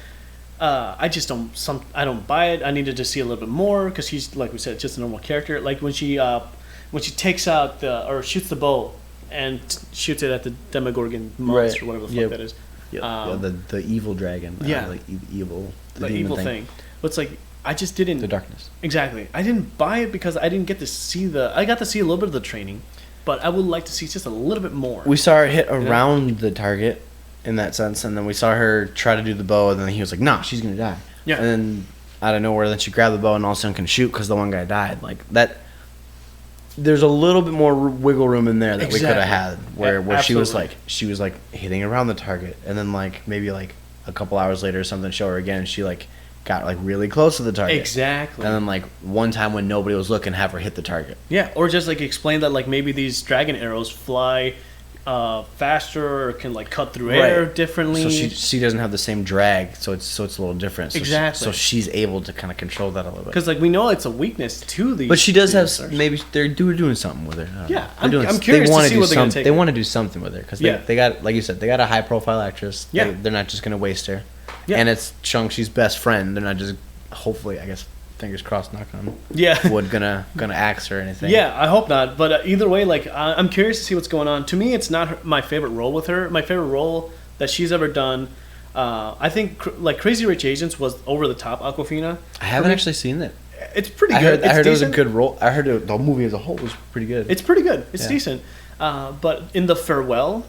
I don't buy it. I needed to see a little bit more because she's, like we said, just a normal character. Like, when she takes out or shoots the bow and shoots it at the Demogorgon monster, whatever the fuck that is. The evil dragon. Yeah. Evil. The evil thing. But it's like, I just didn't... The darkness. Exactly. I didn't buy it because I didn't get to see I got to see a little bit of the training, but I would like to see just a little bit more. We saw her hit around the target in that sense, and then we saw her try to do the bow, and then he was like, nah, she's going to die. Yeah. And then out of nowhere, then she grabbed the bow and all of a sudden can shoot because the one guy died. Like, that... There's a little bit more wiggle room in there that we could have had, where she was like hitting around the target, and then like maybe like a couple hours later or something, show her again, she like got like really close to the target. Exactly. And then like one time when nobody was looking, have her hit the target. Yeah, or just like explain that like maybe these dragon arrows fly faster or can like cut through air differently. So she doesn't have the same drag, so it's a little different. So exactly. So she's able to kind of control that a little bit. Because like we know it's a weakness to these. But she does have maybe they're doing something with her. Yeah, I'm curious to see what they're gonna take. They want to do something with her because they got, like you said, they got a high profile actress. Yeah, they're not just gonna waste her. Yeah, and it's Shang-Chi's best friend. They're not just hopefully, I guess. Fingers crossed, knock on wood, gonna axe or anything. Yeah, I hope not. But either way, like I'm curious to see what's going on. To me, it's not my favorite role with her. My favorite role that she's ever done, I think, like Crazy Rich Asians was over the top. Awkwafina. I haven't actually seen it. It's pretty good. I heard it was a good role. I heard the movie as a whole was pretty good. It's pretty good. It's decent. But in The Farewell,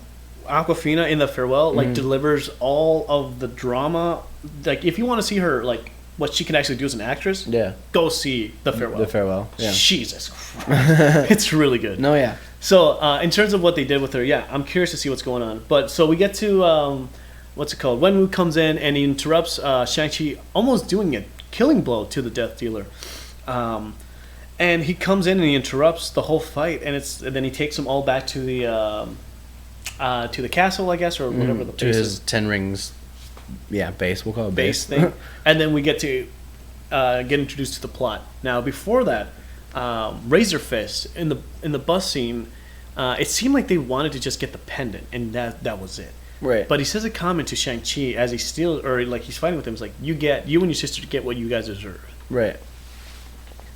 Awkwafina in The Farewell like delivers all of the drama. Like if you want to see her like what she can actually do as an actress, go see The Farewell. The Farewell, yeah. Jesus Christ. It's really good. No, yeah. So, in terms of what they did with her, I'm curious to see what's going on. But, so we get to, what's it called? Wenwu comes in and he interrupts Shang-Chi almost doing a killing blow to the Death Dealer. And he comes in and he interrupts the whole fight, and then he takes them all back to the castle, I guess, or whatever the place is. To his 10 Rings... Yeah, base. We'll call it base thing. And then we get to get introduced to the plot. Now, before that, Razor Fist in the bus scene, it seemed like they wanted to just get the pendant, and that was it. Right. But he says a comment to Shang-Chi as he steals, or like he's fighting with him. It's like you and your sister get what you guys deserve. Right.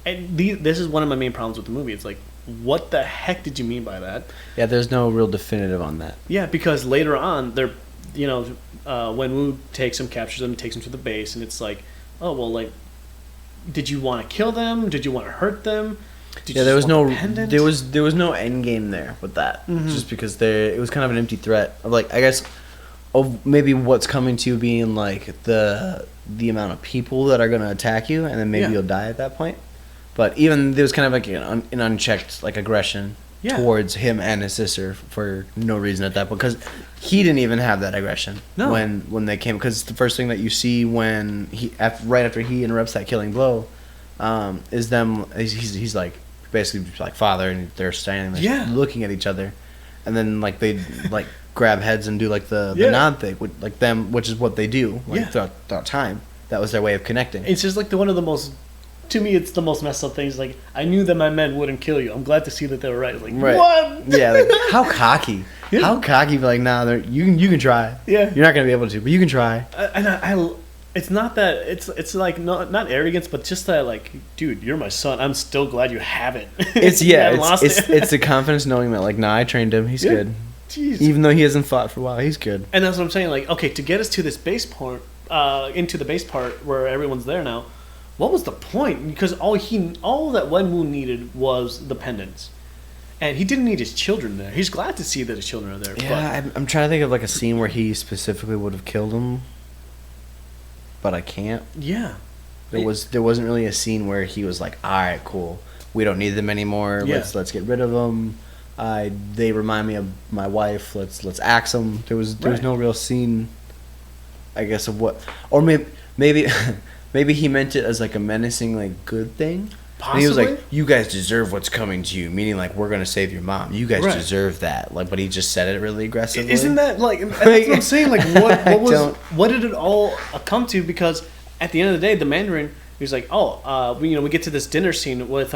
And this is one of my main problems with the movie. It's like, what the heck did you mean by that? Yeah, there's no real definitive on that. Yeah, because later on, they're when Wu takes him, captures him, takes him to the base, and it's like, oh well, like, did you want to kill them? Did you want to hurt them? There was no end game there with that, just because it was kind of an empty threat of like, I guess, of maybe what's coming to you being like the amount of people that are going to attack you, and then maybe you'll die at that point. But even there was kind of like an unchecked like aggression towards him and his sister for no reason at that point, because he didn't even have that aggression when they came, because the first thing that you see when right after he interrupts that killing blow is them. He's like basically like father, and they're standing there looking at each other, and then like they like grab heads and do like the nod thing with like them, which is what they do throughout time. That was their way of connecting. It's just like one of the most. To me, it's the most messed up things. Like, I knew that my men wouldn't kill you. I'm glad to see that they were right. Like, what? Yeah, like, how cocky. Yeah. How cocky, but like, nah, you can try. Yeah. You're not going to be able to, but you can try. And it's not that, it's like, not arrogance, but just that, like, dude, you're my son. I'm still glad you haven't. It's the confidence knowing that, like, nah, I trained him. He's good. Jeez. Even though he hasn't fought for a while, he's good. And that's what I'm saying. Like, okay, to get us to this base part, into the base part where everyone's there now, what was the point? Because all that Wenwu needed was the pendants, and he didn't need his children there. He's glad to see that his children are there. Yeah, I'm trying to think of like a scene where he specifically would have killed him, but I can't. Yeah, there wasn't really a scene where he was like, all right, cool, we don't need them anymore. Yeah. Let's get rid of them. They remind me of my wife. Let's axe them. There was no real scene, I guess, of what, or maybe. Maybe he meant it as like a menacing, like good thing. Possibly. And he was like, "You guys deserve what's coming to you," meaning like we're gonna save your mom. You guys deserve that. Like, but he just said it really aggressively. Isn't that like? That's what I'm saying. Like, what did it all come to? Because at the end of the day, the Mandarin, he was like, "Oh, we get to this dinner scene with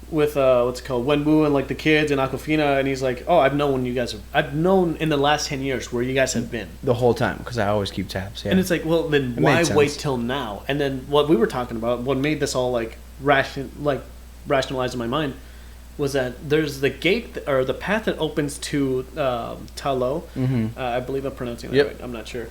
what's it called, Wenwu and like the kids and Awkwafina," and he's like, "Oh, I've known in the last 10 years where you guys have been the whole time, because I always keep tabs." Yeah. And it's like, well, then why wait till now? And then what we were talking about, what made this all like rationalized in my mind, was that there's the gate or the path that opens to Ta Lo. I believe I'm pronouncing that right. I'm not sure.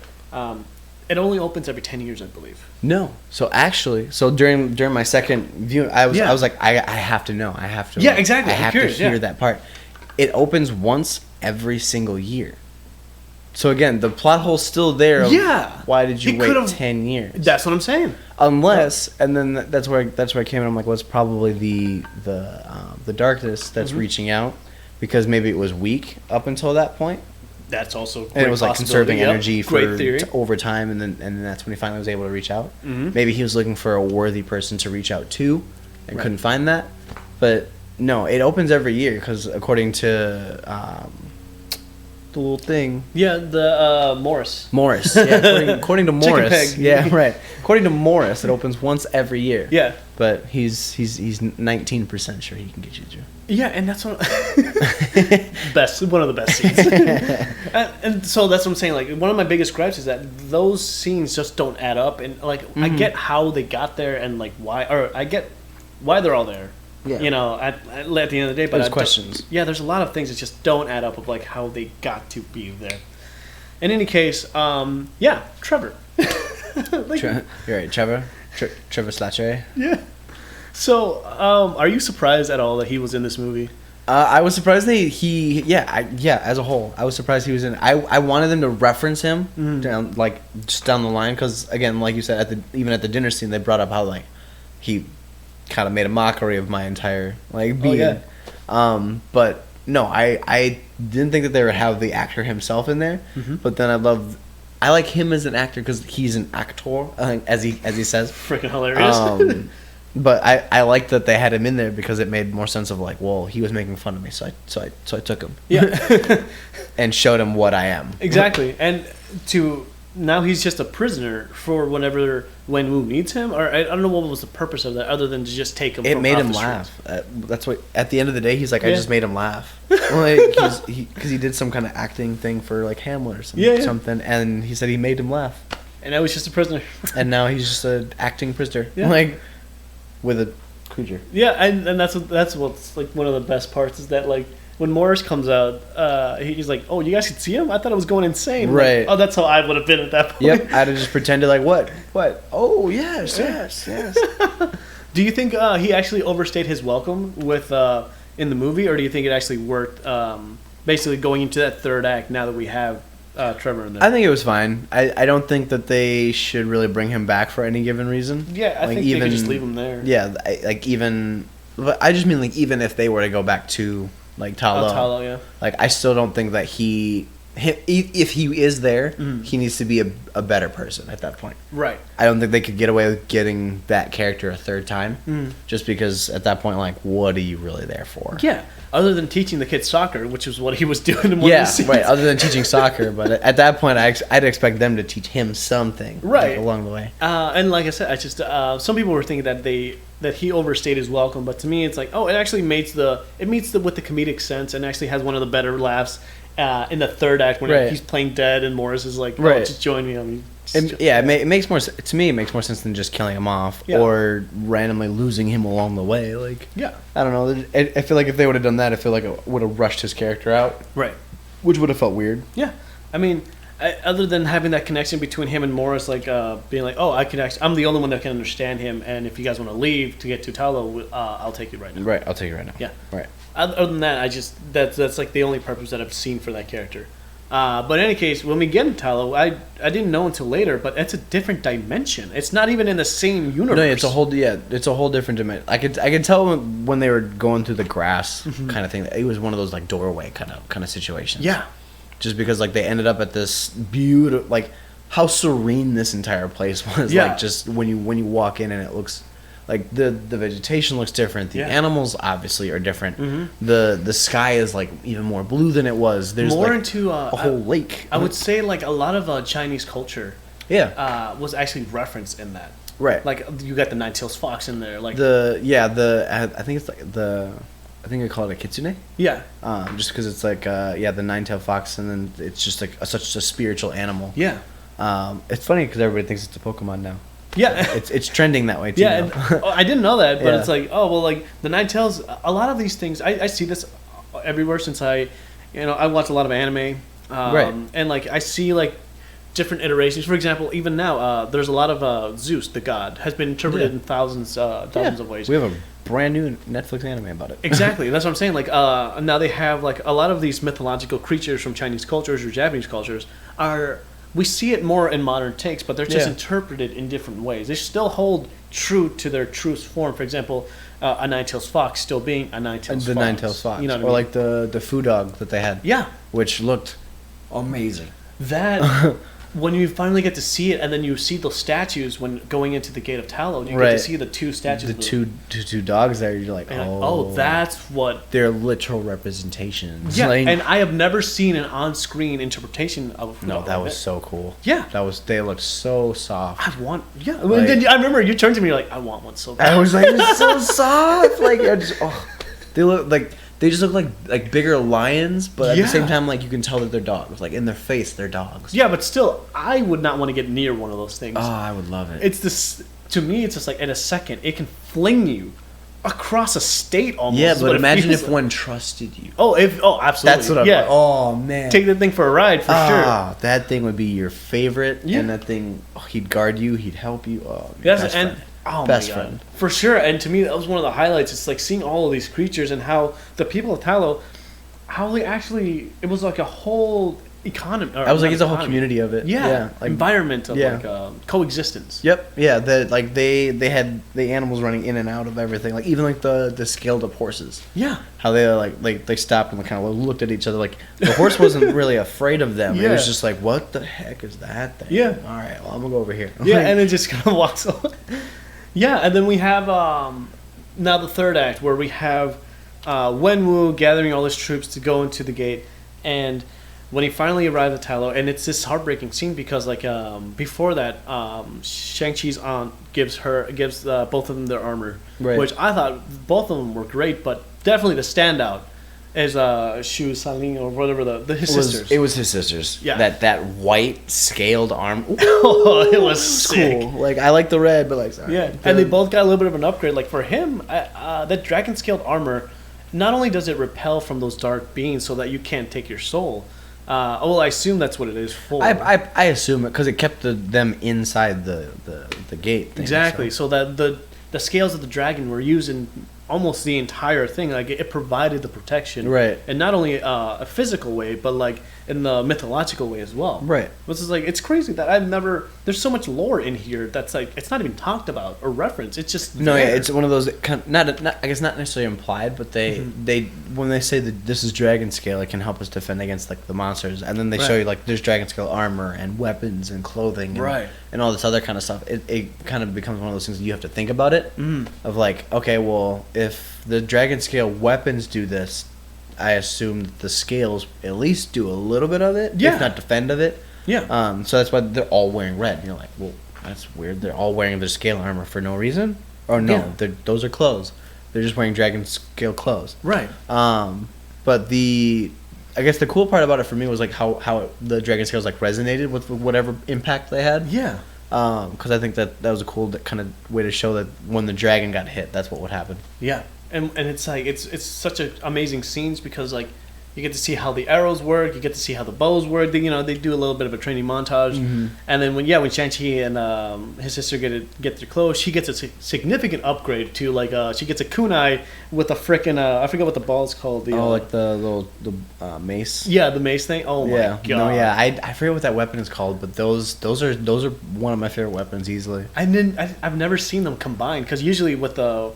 It only opens every 10 years, I believe. No. So actually, during my second view, I was like, I have to know. I have to. Yeah, exactly. I have to hear that part. It opens once every single year. So again, the plot hole's still there. Why did you wait 10 years? That's what I'm saying. Unless, and then that's where I came in. I'm like, well, it's probably the darkness that's reaching out, because maybe it was weak up until that point. That's also and it was like conserving energy for over theory. time, and then that's when he finally was able to reach out. Maybe he was looking for a worthy person to reach out to, and couldn't find that. But no, it opens every year because according to the little thing. Yeah, the Morris. Morris. Yeah, according to Morris. Chicken peg. Yeah, right. According to Morris, it opens once every year. Yeah. But he's 19% sure he can get you through. Yeah, and that's one of the best scenes. and so that's what I'm saying. Like, one of my biggest gripes is that those scenes just don't add up. And like, I get how they got there and like why, or I get why they're all there. Yeah. You know, at the end of the day, but there's questions. Yeah, there's a lot of things that just don't add up of like how they got to be there. In any case, Trevor. You're right, Trevor. Trevor Slattery. Yeah. So, are you surprised at all that he was in this movie? I was surprised that as a whole, I was surprised he was in. I wanted them to reference him down the line, because again, like you said, even at the dinner scene, they brought up how like he kind of made a mockery of my entire being. But no, I didn't think that they would have the actor himself in there. But then I like him as an actor because he's an actor, as he says. Freaking hilarious. But I like that they had him in there because it made more sense of like, well, he was making fun of me, so I took him. Yeah. And showed him what I am. Exactly. And now he's just a prisoner for whenever Wen-Wu needs him, or I don't know what was the purpose of that other than to just take him. It made him laugh. That's what at the end of the day he's like, I just made him laugh. Because he did some kind of acting thing for like Hamlet or something, and he said he made him laugh. And now he's just a prisoner. And now he's just an acting prisoner. Yeah. With a creature. Yeah, and that's what's like one of the best parts is that like when Morris comes out, he's like, "Oh, you guys could see him? I thought I was going insane." Right. Like, oh, that's how I would have been at that point. Yep. I'd have just pretended like, what? Oh, yes. Do you think he actually overstayed his welcome with in the movie, or do you think it actually worked? Basically, going into that third act now that we have Trevor in there. I think it was fine. I don't think that they should really bring him back for any given reason. Yeah, I think they could just leave him there. Yeah, but I just mean like even if they were to go back to like Ta Lo. Ta Lo, yeah. Like I still don't think that if he is there, he needs to be a better person at that point. Right. I don't think they could get away with getting that character a third time, just because at that point, like, what are you really there for? Yeah. Other than teaching the kids soccer, which is what he was doing in one of the scenes. Right. Other than teaching soccer, but at that point, I'd expect them to teach him something, right, along the way. And like I said, I just some people were thinking that he overstayed his welcome, but to me, it's like, it actually meets with the comedic sense, and actually has one of the better laughs in the third act when he's playing dead, and Morris is like, just join me. It makes more to me. It makes more sense than just killing him off or randomly losing him along the way. Like, I don't know. I feel like if they would have done that, I feel like it would have rushed his character out, right? Which would have felt weird. Yeah, I mean, other than having that connection between him and Morris, like being like, I'm the only one that can understand him, and if you guys want to leave to get to Ta Lo, I'll take you right now. Right, I'll take you right now. Yeah, right. Other than that, that's like the only purpose that I've seen for that character. But in any case, when we get in Ta Lo, I didn't know until later, but it's a different dimension. It's not even in the same universe. No, it's a whole different dimension. I could tell when they were going through the grass kind of thing. It was one of those like doorway kind of situations. Yeah, just because like they ended up at this beautiful, like how serene this entire place was. Yeah. Like just when you walk in and it looks. Like the vegetation looks different. The animals obviously are different. The sky is like even more blue than it was. There's more like into a whole lake. I would say like a lot of Chinese culture. Was actually referenced in that. Right. Like you got the nine-tailed fox in there. Like I think it's like I think I call it a kitsune. Yeah. Just because it's like the nine-tailed fox, and then it's just like such a spiritual animal. Yeah. It's funny because everybody thinks it's a Pokemon now. Yeah. It's trending that way too. Yeah, and, I didn't know that, but Yeah. it's like, oh well, like the Nine Tails. A lot of these things, I see this everywhere since I watch a lot of anime, Right. and like I see like different iterations. For example, even now, there's a lot of Zeus, the god, has been interpreted in thousands of ways. We have a brand new Netflix anime about it. Exactly, that's what I'm saying. Like now they have like a lot of these mythological creatures from Chinese cultures or Japanese cultures are. We see it more in modern takes, but they're just interpreted in different ways. They still hold true to their truest form. For example, a nine-tailed fox still being a nine-tailed fox. The nine-tailed fox. You know what or I mean? like the foo dog that they had. Yeah. Which looked amazing. That when you finally get to see it, and then you see those statues when going into the gate of Tallow, you get to see the two statues. The two dogs there. You're like, oh, that's what they're literal representations. Yeah, Like, and I have never seen an on-screen interpretation of. no, that was so cool. Yeah, they looked so soft. I want. Yeah, like, then I remember you turned to me, you're like, I want one so bad. I was like, they're so soft. Like, they look like. They just look like bigger lions, but at the same time, like you can tell that they're dogs. Like in their face, they're dogs. Yeah, but still, I would not want to get near one of those things. Oh, I would love it. It's this to me. It's just like in a second, it can fling you across a state almost. Yeah, but imagine if one trusted you. Absolutely. That's what I'm. Yeah. Oh man, take that thing for a ride for sure. That thing would be your favorite, and that thing, he'd guard you, he'd help you. Oh, best friend. Oh best my God. friend. For sure. And to me, that was one of the highlights. It's like seeing all of these creatures and how the people of Tallow, how they actually, it was like a whole economy. I was like, it's a whole community of it. Yeah. Like, environment of like coexistence. Yep. Yeah. They had the animals running in and out of everything. Like even like the scaled up horses. Yeah. How they stopped and kind of looked at each other. Like the horse wasn't really afraid of them. It was just like, what the heck is that thing? Yeah. All right. Well, I'm gonna go over here. Yeah, and it just kind of walks on. Yeah, and then we have now the third act where we have Wenwu gathering all his troops to go into the gate, and when he finally arrives at Tallow, and it's this heartbreaking scene because like before that, Shang-Chi's aunt gives both of them their armor, which I thought both of them were great, but definitely the standout is Shu Saling or whatever his sisters. It was his sisters. Yeah. That white scaled arm. Oh, it was sick. Cool. Like I like the red, but like sorry. Yeah, and they both got a little bit of an upgrade. Like for him, that dragon scaled armor, not only does it repel from those dark beings so that you can't take your soul. Well, I assume that's what it is for. I assume it because it kept them inside the gate thing, exactly. So that the scales of the dragon were using almost the entire thing. Like it provided the protection, right? And not only a physical way, but like in the mythological way as well, right? Which is like it's crazy that I've never. There's so much lore in here that's like it's not even talked about or referenced. It's just no, yeah. It's one of those kind of, not I guess not necessarily implied, but they when they say that this is dragon scale, it can help us defend against like the monsters, and then they show you like there's dragon scale armor and weapons and clothing, and all this other kind of stuff. It kind of becomes one of those things that you have to think about it of like, okay, well, if the dragon scale weapons do this, I assume that the scales at least do a little bit of it, if not defend of it. Yeah. So that's why they're all wearing red. And you're like, well, that's weird. They're all wearing their scale armor for no reason. Or no, those are clothes. They're just wearing dragon scale clothes. Right. But I guess the cool part about it for me was like how the dragon scales like resonated with whatever impact they had. Yeah. Because I think that was a cool kind of way to show that when the dragon got hit, that's what would happen. Yeah. And it's like it's such amazing scenes because like you get to see how the arrows work, you get to see how the bows work. They do a little bit of a training montage, and then when Shang-Chi and his sister get their clothes, she gets a significant upgrade to like she gets a kunai with a frickin' I forget what the ball's called. Like the little mace. Yeah, the mace thing. Oh my god. No, yeah, I forget what that weapon is called, but those are one of my favorite weapons easily. I've never seen them combined because usually with the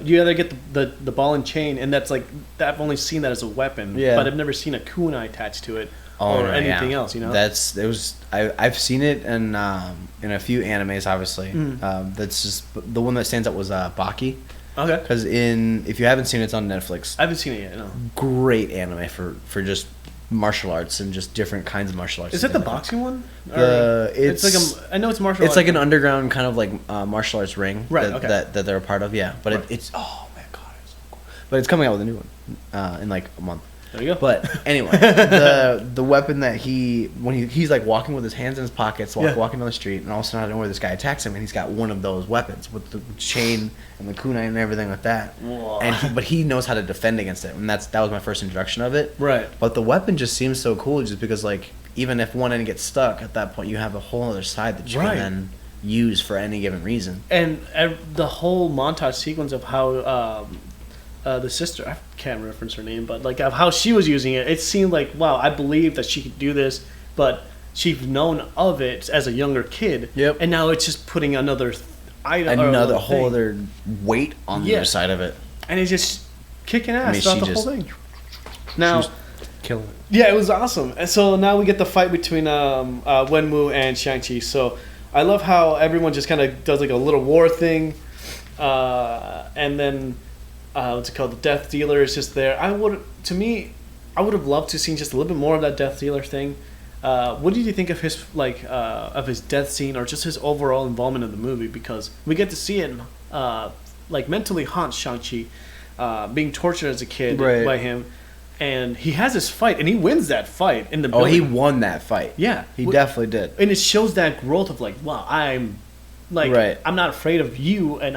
you either get the ball and chain, and that's like I've only seen that as a weapon, but I've never seen a kunai attached to it or anything else. I've seen it in a few animes, obviously. That's just the one that stands out was Baki. Okay. Because if you haven't seen it, it's on Netflix. I haven't seen it yet. No. Great anime for just martial arts and just different kinds of martial arts. Is that the boxing one? It's like I know it's martial arts. It's like an underground kind of like martial arts ring that that they're a part of. Yeah, but it's oh my god, it's so cool. But it's coming out with a new one in like a month. There you go. But anyway, the weapon that he's like walking with his hands in his pockets, walking down the street, and all of a sudden out of nowhere this guy attacks him, and he's got one of those weapons with the chain and the kunai and everything like that. Whoa. But he knows how to defend against it, and that was my first introduction of it. Right. But the weapon just seems so cool, just because like even if one end gets stuck, at that point you have a whole other side that you can then use for any given reason. And the whole montage sequence of how the sister, I can't reference her name, but like of how she was using it, it seemed like, wow, I believe that she could do this, but she's known of it as a younger kid. Yep. And now it's just putting another item, another whole other weight on the other side of it. And it's just kicking ass throughout the whole thing. Now, killing it. Yeah, it was awesome. And so now we get the fight between Wenwu and Shang-Chi. So I love how everyone just kind of does like a little war thing, and then what's it called? The Death Dealer is just there. I would have loved to see just a little bit more of that Death Dealer thing. What did you think of his of his death scene, or just his overall involvement in the movie? Because we get to see it mentally haunt Shang-Chi, being tortured as a kid by him. And he has his fight, and he wins that fight in the building. Oh, he won that fight. Yeah. He definitely did. And it shows that growth of like, wow, I'm not afraid of you, and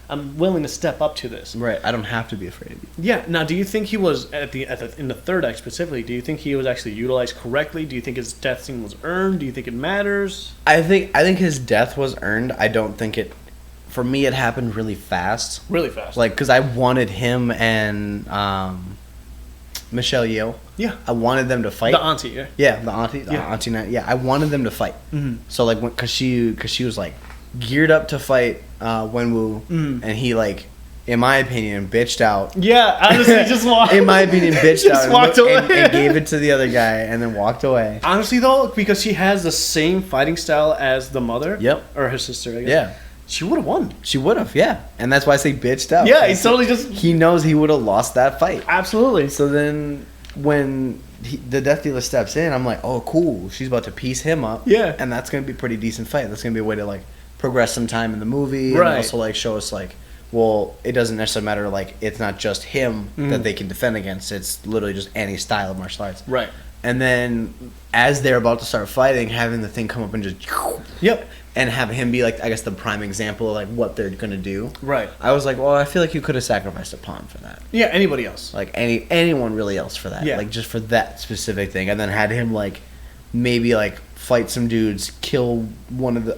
I'm willing to step up to this. Right. I don't have to be afraid of you. Yeah. Now, do you think he was in the third act specifically? Do you think he was actually utilized correctly? Do you think his death scene was earned? Do you think it matters? I think his death was earned. I don't think it. For me, it happened really fast. Really fast. Like, because I wanted him and Michelle Yeoh. Yeah. I wanted them to fight. The auntie, yeah. Yeah, the auntie. Yeah, I wanted them to fight. Mm-hmm. So like, because she was like geared up to fight Wenwu, and he like, in my opinion, bitched out. Yeah, honestly, just walked. In my opinion, bitched out. Walked away and gave it to the other guy, and then walked away. Honestly, though, because she has the same fighting style as the mother. Yep. Or her sister, I guess. Yeah. She would have won. She would have, yeah. And that's why I say bitched out. Yeah, he's totally just... He knows he would have lost that fight. Absolutely. So then when the Death Dealer steps in, I'm like, oh, cool. She's about to piece him up. Yeah. And that's going to be a pretty decent fight. That's going to be a way to, like, progress some time in the movie. Right. And also, like, show us, like, well, it doesn't necessarily matter, like, it's not just him that they can defend against. It's literally just any style of martial arts. Right. And then as they're about to start fighting, having the thing come up and just... Yep. And have him be like, I guess, the prime example of like what they're gonna do. Right. I was like, well, I feel like you could have sacrificed a pawn for that. Yeah, anybody else. Like anyone really else for that. Yeah. Like just for that specific thing, and then had him like maybe like fight some dudes, kill one of the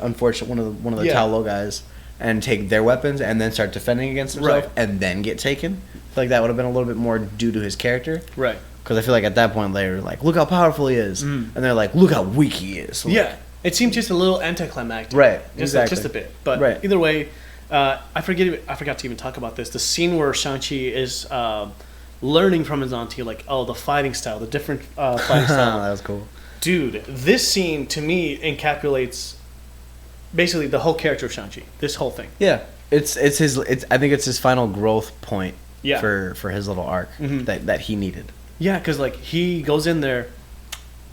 Tao Lo guys, and take their weapons, and then start defending against himself, Right. and then get taken. I feel like that would have been a little bit more due to his character. Right. Because I feel like at that point they were like, look how powerful he is, and they're like, look how weak he is. So Yeah. It seemed just a little anticlimactic. Right, Just a bit. But Right. either way, I forgot to even talk about this. The scene where Shang-Chi is learning from his auntie, like, the fighting style, the different fighting style. That was cool. Dude, this scene, to me, encapsulates basically the whole character of Shang-Chi. This whole thing. Yeah. I think it's his final growth point Yeah. for his little arc that he needed. Yeah, because, like, he goes in there,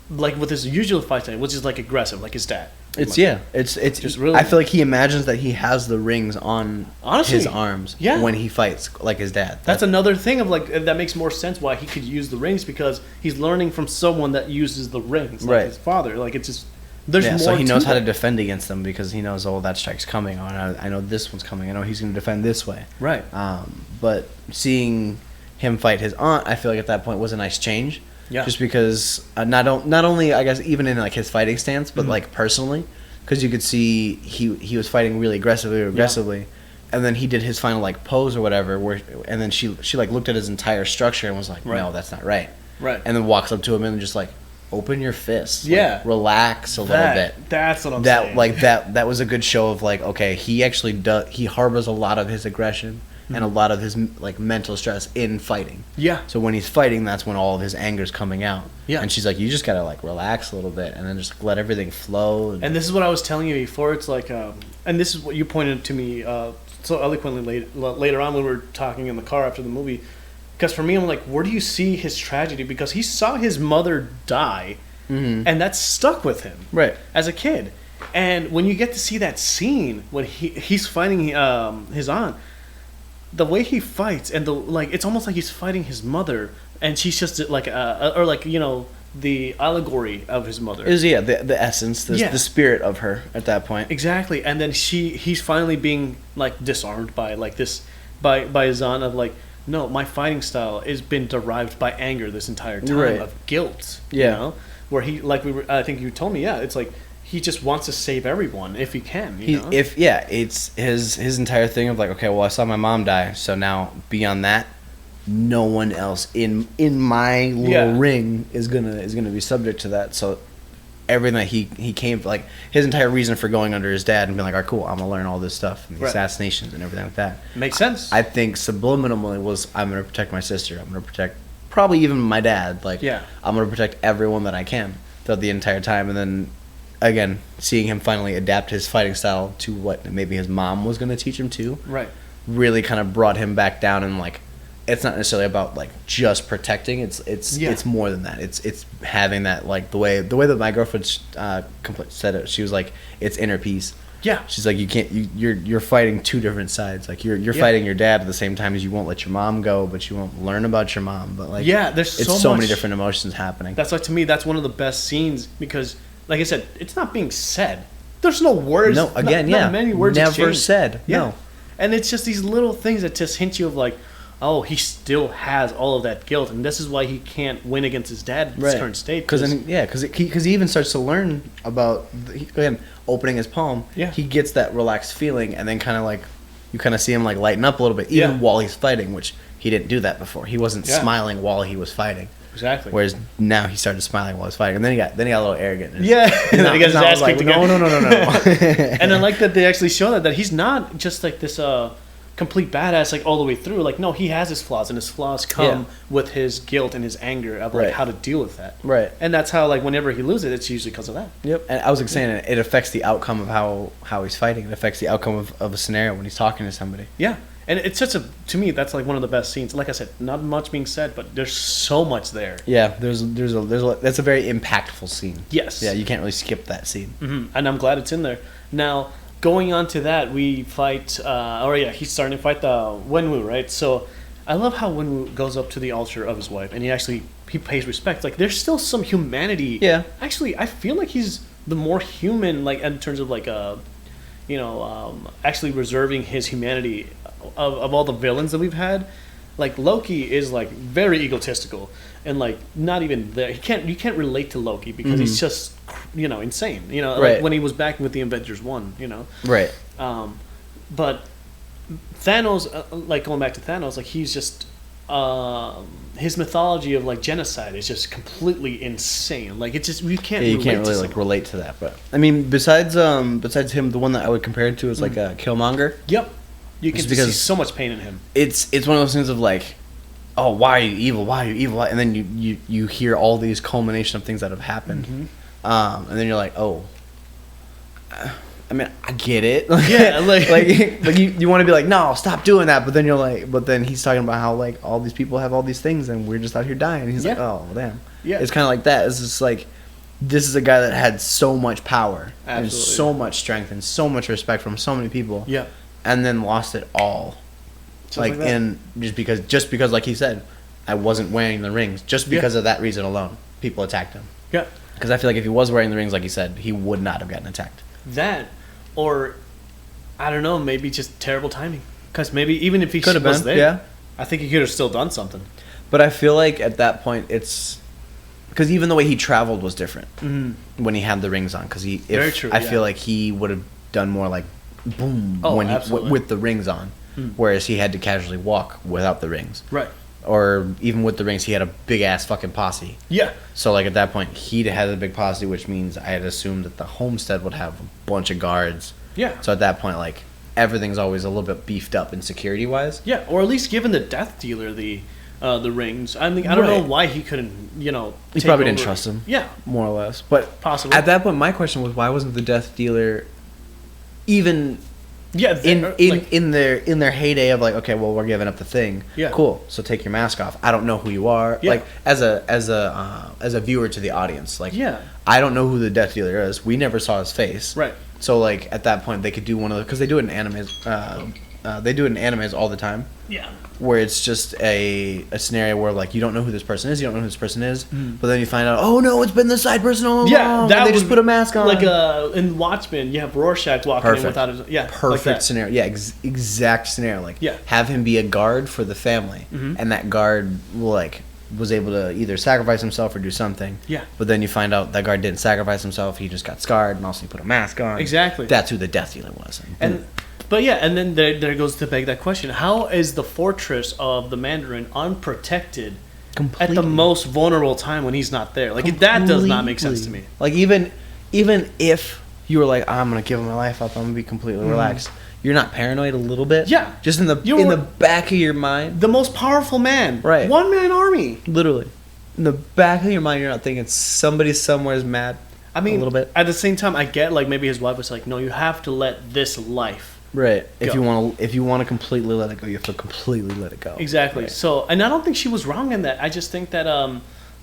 like, with his usual fight style, which is, like, aggressive, like his dad. It's just really... I feel like he imagines that he has the rings on Honestly, his arms yeah. when he fights like his dad. That's another thing of like that makes more sense why he could use the rings, because he's learning from someone that uses the rings, like his father. Like it's just there's more. So he knows how to it. defend against them because he knows, oh, that strike's coming. I know this one's coming. I know he's going to defend this way. Right. But seeing him fight his aunt, I feel like at that point was a nice change. Yeah. Just because not only I guess even in like his fighting stance, but like personally, because you could see he was fighting really aggressively, and then he did his final like pose or whatever, and then she like looked at his entire structure and was like, no, that's not right. Right. And then walks up to him and just like, open your fists. Yeah. Like, relax a little bit. That's what I'm saying. That was a good show of like, okay, he actually he harbors a lot of his aggression and a lot of his like mental stress in fighting. Yeah. So when he's fighting, that's when all of his anger's coming out. Yeah. And she's like, you just gotta like relax a little bit and then just let everything flow. And this is what I was telling you before. It's like, and this is what you pointed to me so eloquently later on when we were talking in the car after the movie. Because for me, I'm like, where do you see his tragedy? Because he saw his mother die, and that stuck with him as a kid. And when you get to see that scene when he's fighting his aunt, the way he fights and it's almost like he's fighting his mother, and she's just like or like the allegory of his mother is the essence, the spirit of her at that point. Exactly. And then he's finally being like disarmed by like this by Zahn of like, no, my fighting style has been derived by anger this entire time, right. of guilt. Yeah. Where he I think you told me, it's like he just wants to save everyone if he can. It's his entire thing of like, okay, well, I saw my mom die, so now beyond that, no one else in my little ring is gonna be subject to that. So everything that he came, like his entire reason for going under his dad and being like, all right, cool, I'm gonna learn all this stuff and the assassinations and everything like that. Makes sense. I think subliminally was, I'm gonna protect my sister. I'm gonna protect probably even my dad. Like, I'm gonna protect everyone that I can throughout the entire time. And then again, seeing him finally adapt his fighting style to what maybe his mom was gonna teach him to, really kind of brought him back down. And like, it's not necessarily about like just protecting. It's more than that. It's having that, like the way that my girlfriend said it. She was like, it's inner peace. Yeah. She's like, you're fighting two different sides. Like you're fighting your dad at the same time as you won't let your mom go, but you won't learn about your mom. But like, there's it's so many different emotions happening. That's like, to me, that's one of the best scenes because, like I said, it's not being said. There's no words. No, again, not many words never exchanged. said. Yeah. No. And it's just these little things that just hint you of like, oh, he still has all of that guilt, and this is why he can't win against his dad in his current state. Because he even starts to learn about again opening his palm. Yeah, he gets that relaxed feeling, and then kind of like you kind of see him like lighten up a little bit, even while he's fighting, which he didn't do that before. He wasn't smiling while he was fighting. Exactly. Whereas now he started smiling while he was fighting, and then he got a little arrogant. And then he got his ass kicked again. No. And I like that they actually show that he's not just like this complete badass like all the way through. Like, no, he has his flaws, and his flaws come with his guilt and his anger of like how to deal with that. Right. And that's how, like, whenever he loses, it's usually because of that. Yep. And I was like saying, it affects the outcome of how he's fighting. It affects the outcome of a scenario when he's talking to somebody. Yeah. And it's such to me, that's like one of the best scenes. Like I said, not much being said, but there's so much there. Yeah, there's that's a very impactful scene. Yes. Yeah, you can't really skip that scene. Mm-hmm. And I'm glad it's in there. Now, going on to that, we fight. He's starting to fight the Wenwu, right? So, I love how Wenwu goes up to the altar of his wife, and he pays respect. Like, there's still some humanity. Yeah. Actually, I feel like he's the more human, like in terms of like actually reserving his humanity of all the villains that we've had. Like, Loki is like very egotistical and like not even there. You can't relate to Loki because he's just insane. Like when he was back with the Avengers 1. Right. But Thanos, like going back to Thanos, like he's just his mythology of like genocide is just completely insane. Like it's just you can't really like relate to that. But I mean, besides him, the one that I would compare it to is like Killmonger. Yep. You can see so much pain in him. It's one of those things of like, oh, why are you evil? Why are you evil? And then you hear all these culmination of things that have happened, and then you're like, oh, I mean, I get it. Yeah, like you want to be like, no, stop doing that. But then you're like, but then he's talking about how like all these people have all these things and we're just out here dying. And he's like, oh, damn. Yeah. It's kind of like that. It's just like, this is a guy that had so much power and so much strength and so much respect from so many people. Yeah. And then lost it all. And just because like he said, I wasn't wearing the rings. Just because of that reason alone, people attacked him. Yeah. Because I feel like if he was wearing the rings, like he said, he would not have gotten attacked. That, or I don't know, maybe just terrible timing. Because maybe even if he could have was been there, I think he could have still done something. But I feel like at that point, it's because even the way he traveled was different when he had the rings on. Because very true. I feel like he would have done more like boom with the rings on, whereas he had to casually walk without the rings. Right. Or even with the rings, he had a big ass fucking posse. Yeah. So like at that point, he'd had a big posse, which means I had assumed that the homestead would have a bunch of guards. Yeah. So at that point, like everything's always a little bit beefed up in security wise. Yeah, or at least given the Death Dealer the rings. I mean, I don't know why he couldn't, he probably didn't trust him. Yeah, more or less. But possibly at that point, my question was, why wasn't the Death Dealer even? Yeah, in their heyday of like, okay, well, we're giving up the thing. Yeah, cool. So take your mask off. I don't know who you are. Yeah. Like as a viewer to the audience, like I don't know who the Death Dealer is. We never saw his face. Right. So like at that point, they could do one of the because they do it in anime they do it in animes all the time. Yeah. Where it's just a scenario where like you don't know who this person is, but then you find out, oh no, it's been the side person all along. Yeah, and they just put a mask on. Like in Watchmen, you have Rorschach walking in without his perfect like scenario. Yeah, exact scenario. Like Yeah. have him be a guard for the family, and that guard was able to either sacrifice himself or do something. Yeah. But then you find out that guard didn't sacrifice himself. He just got scarred, and also he put a mask on. Exactly. That's who the Death Dealer was. But yeah, and then there goes to beg that question: how is the fortress of the Mandarin unprotected at the most vulnerable time when he's not there? Like that does not make sense to me. Like even if you were like, I'm gonna give him my life up, I'm gonna be completely relaxed. You're not paranoid a little bit? Yeah. Just in the back of your mind. The most powerful man. Right. One man army. Literally. In the back of your mind, you're not thinking somebody somewhere is mad. I mean, a little bit. At the same time, I get like maybe his wife was like, no, you have to let this life. Right. Go. If you want to completely let it go, you have to completely let it go. Exactly. Right. So, and I don't think she was wrong in that. I just think that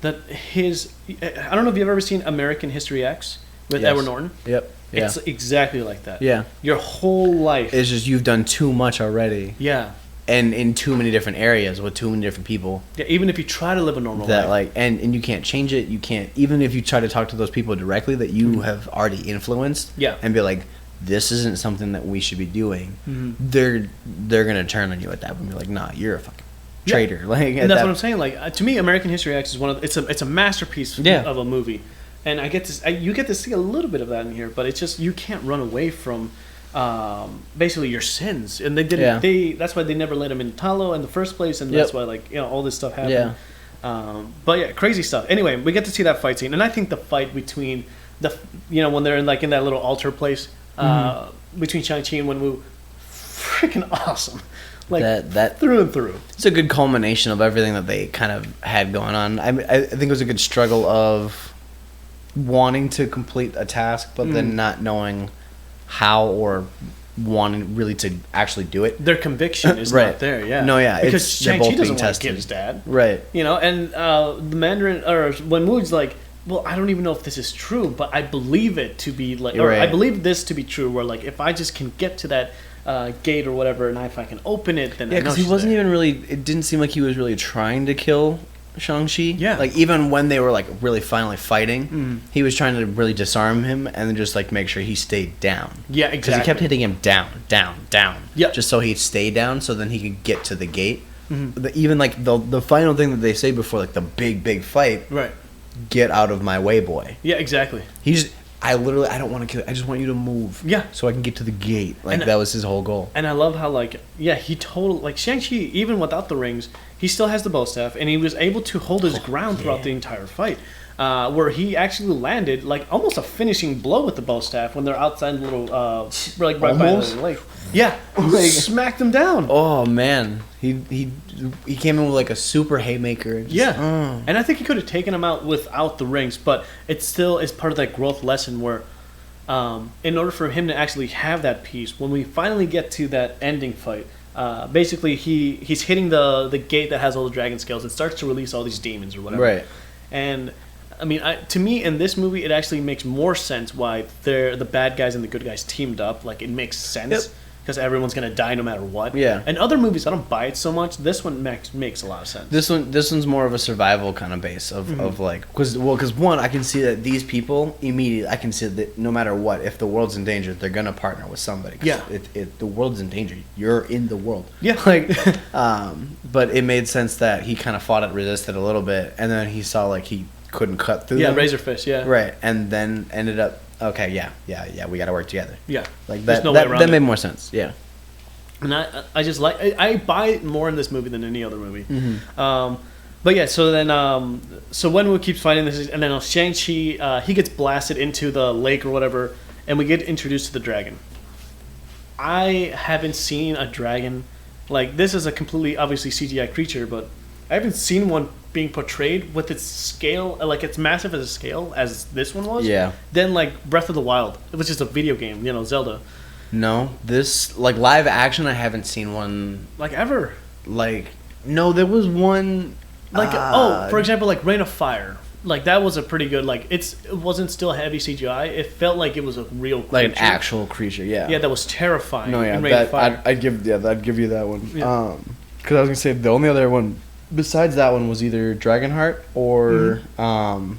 that his I don't know if you've ever seen American History X with Edward Norton. Yep. Yeah. It's exactly like that. Yeah. Your whole life. It's just you've done too much already. Yeah. And in too many different areas with too many different people. Yeah, even if you try to live a normal That life. like and you can't change it. You can't even if you try to talk to those people directly that you have already influenced. Yeah. And be like, this isn't something that we should be doing. They're gonna turn on you at that point and be like, nah, you're a fucking traitor. Like, and that's what I'm saying. Like to me, American History X is it's a masterpiece of a movie, and you get to see a little bit of that in here, but it's just you can't run away from basically your sins, and they didn't. That's why they never let him in Talo in the first place, and that's why all this stuff happened. But yeah, crazy stuff. Anyway, we get to see that fight scene, and I think the fight between when they're in that little altar place. Between Shang-Chi and Wenwu, freaking awesome. Like that through and through. It's a good culmination of everything that they kind of had going on. I think it was a good struggle of wanting to complete a task, but then not knowing how or wanting really to actually do it. Their conviction is not there. Yeah. No. Yeah. Because Shang-Chi doesn't want to kill his dad. Right. And the Mandarin or Wenwu's like, well, I don't even know if this is true, but I believe it to be like, or I believe this to be true. Where like, if I just can get to that gate or whatever, and if I can open it, then because he wasn't even really. It didn't seem like he was really trying to kill Shang-Chi. Yeah. Like even when they were like really finally fighting, he was trying to really disarm him and then just like make sure he stayed down. Yeah, exactly. Because he kept hitting him down. Yeah. Just so he'd stay down, so then he could get to the gate. Even like the final thing that they say before like the big fight. Right. Get out of my way, boy. Yeah, exactly. I don't want to kill you. I just want you to move. Yeah. So I can get to the gate. Like, that was his whole goal. And I love how, he totally, Shang-Chi, even without the rings, he still has the bow staff, and he was able to hold his ground throughout the entire fight. Where he actually landed, almost a finishing blow with the bow staff when they're outside the little, right by the lake. Yeah. Smacked him down. Oh, man. He came in with, a super haymaker. And I think he could have taken him out without the rings, but it still is part of that growth lesson where in order for him to actually have that piece, when we finally get to that ending fight, basically he's hitting the gate that has all the dragon scales and starts to release all these demons or whatever. Right. And I mean, to me, in this movie, it actually makes more sense why the bad guys and the good guys teamed up. It makes sense because everyone's gonna die no matter what. Yeah. And other movies, I don't buy it so much. This one makes a lot of sense. This one's more of a survival kind of base of because one, I can see that these people immediately, I can see that no matter what, if the world's in danger, they're gonna partner with somebody. Yeah. If the world's in danger, you're in the world. Yeah. But it made sense that he kind of fought it, resisted a little bit, and then he saw he couldn't cut through. Yeah, razor fist. Yeah. Right, and then ended up. Okay, yeah, we got to work together. Yeah, that made more sense. Yeah, and I just I buy it more in this movie than any other movie. But yeah, so then so Wenwu keeps fighting this, and then Shang-Chi he gets blasted into the lake or whatever, and we get introduced to the dragon. I haven't seen a dragon this is a completely obviously CGI creature, but I haven't seen one being portrayed with its scale, it's massive as a scale as this one was. Yeah. Then Breath of the Wild, it was just a video game, Zelda. No, this live action, I haven't seen one ever. No, there was one. For example, Rain of Fire. like that was a pretty good like it wasn't still heavy CGI. It felt like it was a real creature. Like an actual creature, yeah. Yeah, that was terrifying. No, yeah, and ready to that fire. I'd give you that one. Yeah. Because I was gonna say the only other one besides that one was either Dragonheart or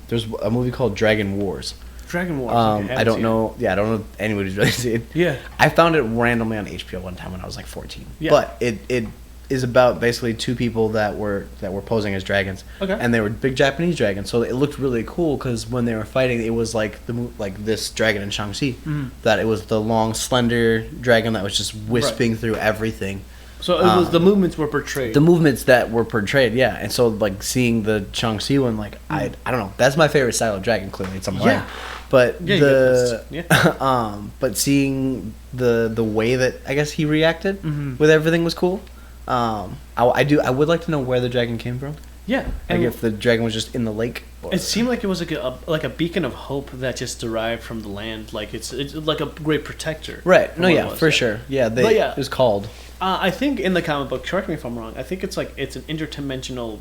there's a movie called Dragon Wars. Dragon Wars. I don't know. Yeah, I don't know if anybody's really seen it. Yeah. I found it randomly on HBO one time when I was like 14. Yeah. But it is about basically two people that were posing as dragons. Okay. And they were big Japanese dragons, so it looked really cool because when they were fighting, it was like this dragon in Shang-Chi. That it was the long, slender dragon that was just wisping through everything. So it was the movements were portrayed. The movements that were portrayed, yeah. And so like seeing the Shang-Chi one, like I don't know, that's my favorite style of dragon. Clearly, it's somewhere. Yeah. But yeah, but seeing the way that I guess he reacted with everything was cool. I would like to know where the dragon came from. Yeah, Like and if the dragon was just in the lake. it seemed like it was like a beacon of hope that just derived from the land. Like it's like a great protector. Right. No. What it Yeah. was, For sure. Yeah. It was called. I think in the comic book, correct me if I'm wrong. I think it's an interdimensional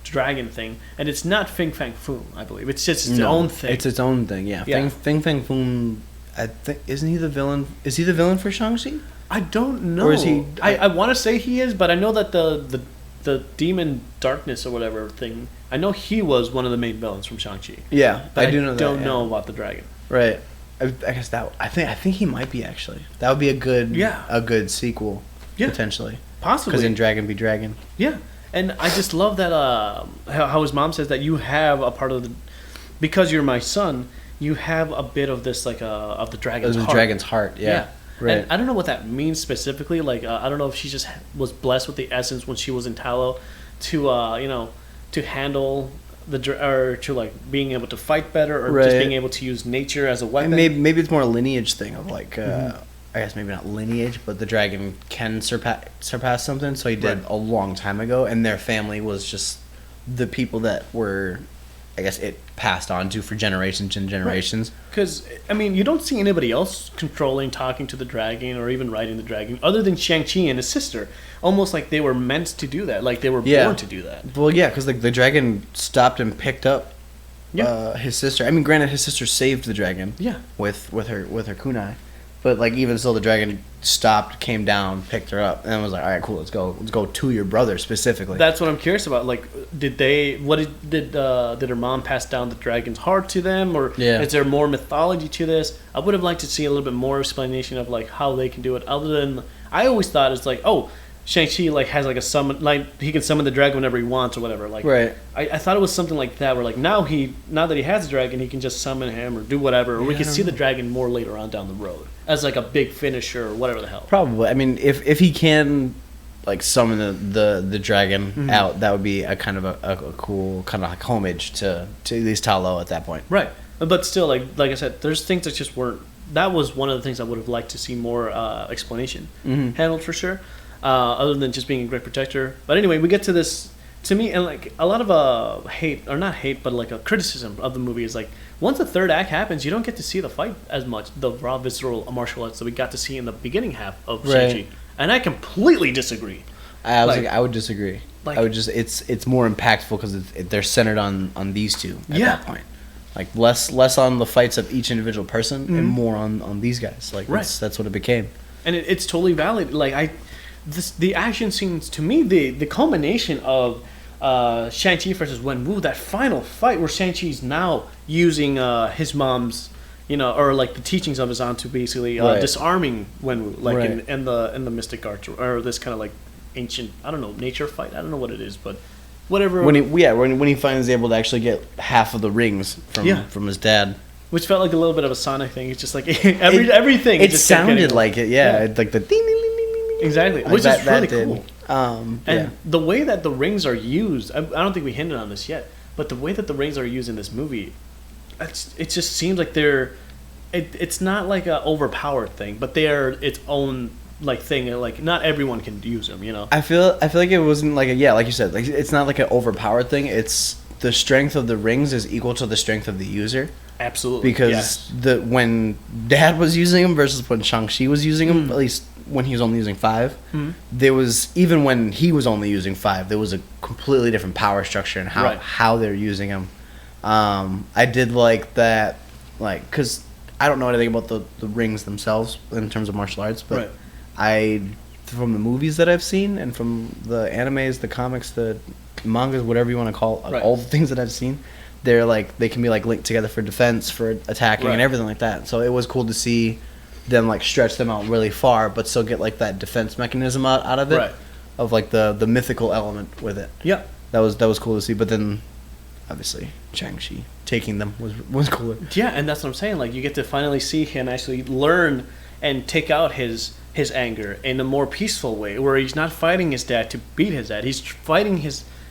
dragon thing, and it's not Fing Fang Foom. I believe it's just its own thing. It's its own thing. Yeah. Yeah. Fing Fang Foom. I think isn't he the villain? Is he the villain for Shang-Chi? I don't know. Or is he? I want to say he is, but I know that the demon darkness or whatever thing. I know he was one of the main villains from Shang-Chi. Yeah, But I do know that. Don't know about the dragon. Right. I guess that. I think he might be actually. That would be a good sequel. Yeah. Potentially. Possibly. Because in Dragon be Dragon. Yeah, and I just love that how his mom says that you have a part of the because you're my son, you have a bit of this like of the dragon's heart. Dragon's heart. Yeah. Right. And I don't know what that means specifically. Like I don't know if she just was blessed with the essence when she was in Talo to to handle or to like being able to fight better or just being able to use nature as a weapon. And maybe it's more a lineage thing of like. I guess maybe not lineage, but the dragon can surpass something. So he did a long time ago, and their family was just the people that were, I guess, it passed on to for generations and generations. Because, I mean, you don't see anybody else controlling, talking to the dragon, or even riding the dragon, other than Shang-Chi and his sister. Almost like they were meant to do that, like they were born to do that. Well, yeah, because the dragon stopped and picked up his sister. I mean, granted, his sister saved the dragon. Yeah. With her kunai. But like even still, the dragon stopped, came down, picked her up, and was like, "All right, cool, let's go to your brother specifically." That's what I'm curious about. Like, did her mom pass down the dragon's heart to them, or is there more mythology to this? I would have liked to see a little bit more explanation of like how they can do it. Other than I always thought it's like, oh, Shang-Chi like has like a summon, like he can summon the dragon whenever he wants or whatever. Like, I thought it was something like that where like now that he has the dragon, he can just summon him or do whatever, or we can see the dragon more later on down the road as like a big finisher or whatever the hell. Probably. I mean, if he can like summon the dragon out, that would be a kind of a cool kind of like homage to at least Talo at that point. Right. But still, like I said, there's things that just weren't. That was one of the things I would have liked to see more explanation handled for sure. Other than just being a great protector. But anyway, we get to this, to me, and like a lot of hate, or not hate, but like a criticism of the movie is like, once the third act happens, you don't get to see the fight as much, the raw, visceral martial arts that we got to see in the beginning half of Shang-Chi. And I completely disagree. I would disagree. Like, I would just, it's more impactful because they're centered on these two at that point. Like less on the fights of each individual person and more on these guys. Like that's what it became. And it's totally valid. Like the action scenes, to me, the culmination of Shang-Chi versus Wenwu, that final fight where Shang-Chi's now using his mom's, or like the teachings of his aunt to basically disarming Wenwu, like in the mystic arts, or this kind of like ancient, I don't know, nature fight. I don't know what it is, but whatever. When he finally is able to actually get half of the rings from his dad. Which felt like a little bit of a Sonic thing. It's just like everything. It just sounded like it, like the ding, ding, ding, ding, ding. Exactly, like which is really cool. And the way that the rings are used, I don't think we hinted on this yet, but the way that the rings are used in this movie, it just seems like it's not like an overpowered thing, but they are its own like thing. Like not everyone can use them, I feel like it wasn't like like you said, like it's not like an overpowered thing. It's the strength of the rings is equal to the strength of the user. Absolutely. Because when Dad was using them versus when Shang-Chi was using them, at least when he was only using 5, there was, even when he was only using 5, there was a completely different power structure and how they're using them. I did like that, like, because I don't know anything about the rings themselves in terms of martial arts, but from the movies that I've seen and from the animes, the comics, the mangas, whatever you want to call it, all the things that I've seen, they're like, they can be like linked together for defense, for attacking, and everything like that. So it was cool to see them like stretch them out really far, but still get like that defense mechanism out of it, of like the mythical element with it. Yeah, that was cool to see. But then, obviously, Shang-Chi taking them was cooler. Yeah, and that's what I'm saying. Like, you get to finally see him actually learn and take out his anger in a more peaceful way, where he's not fighting his dad to beat his dad. He's fighting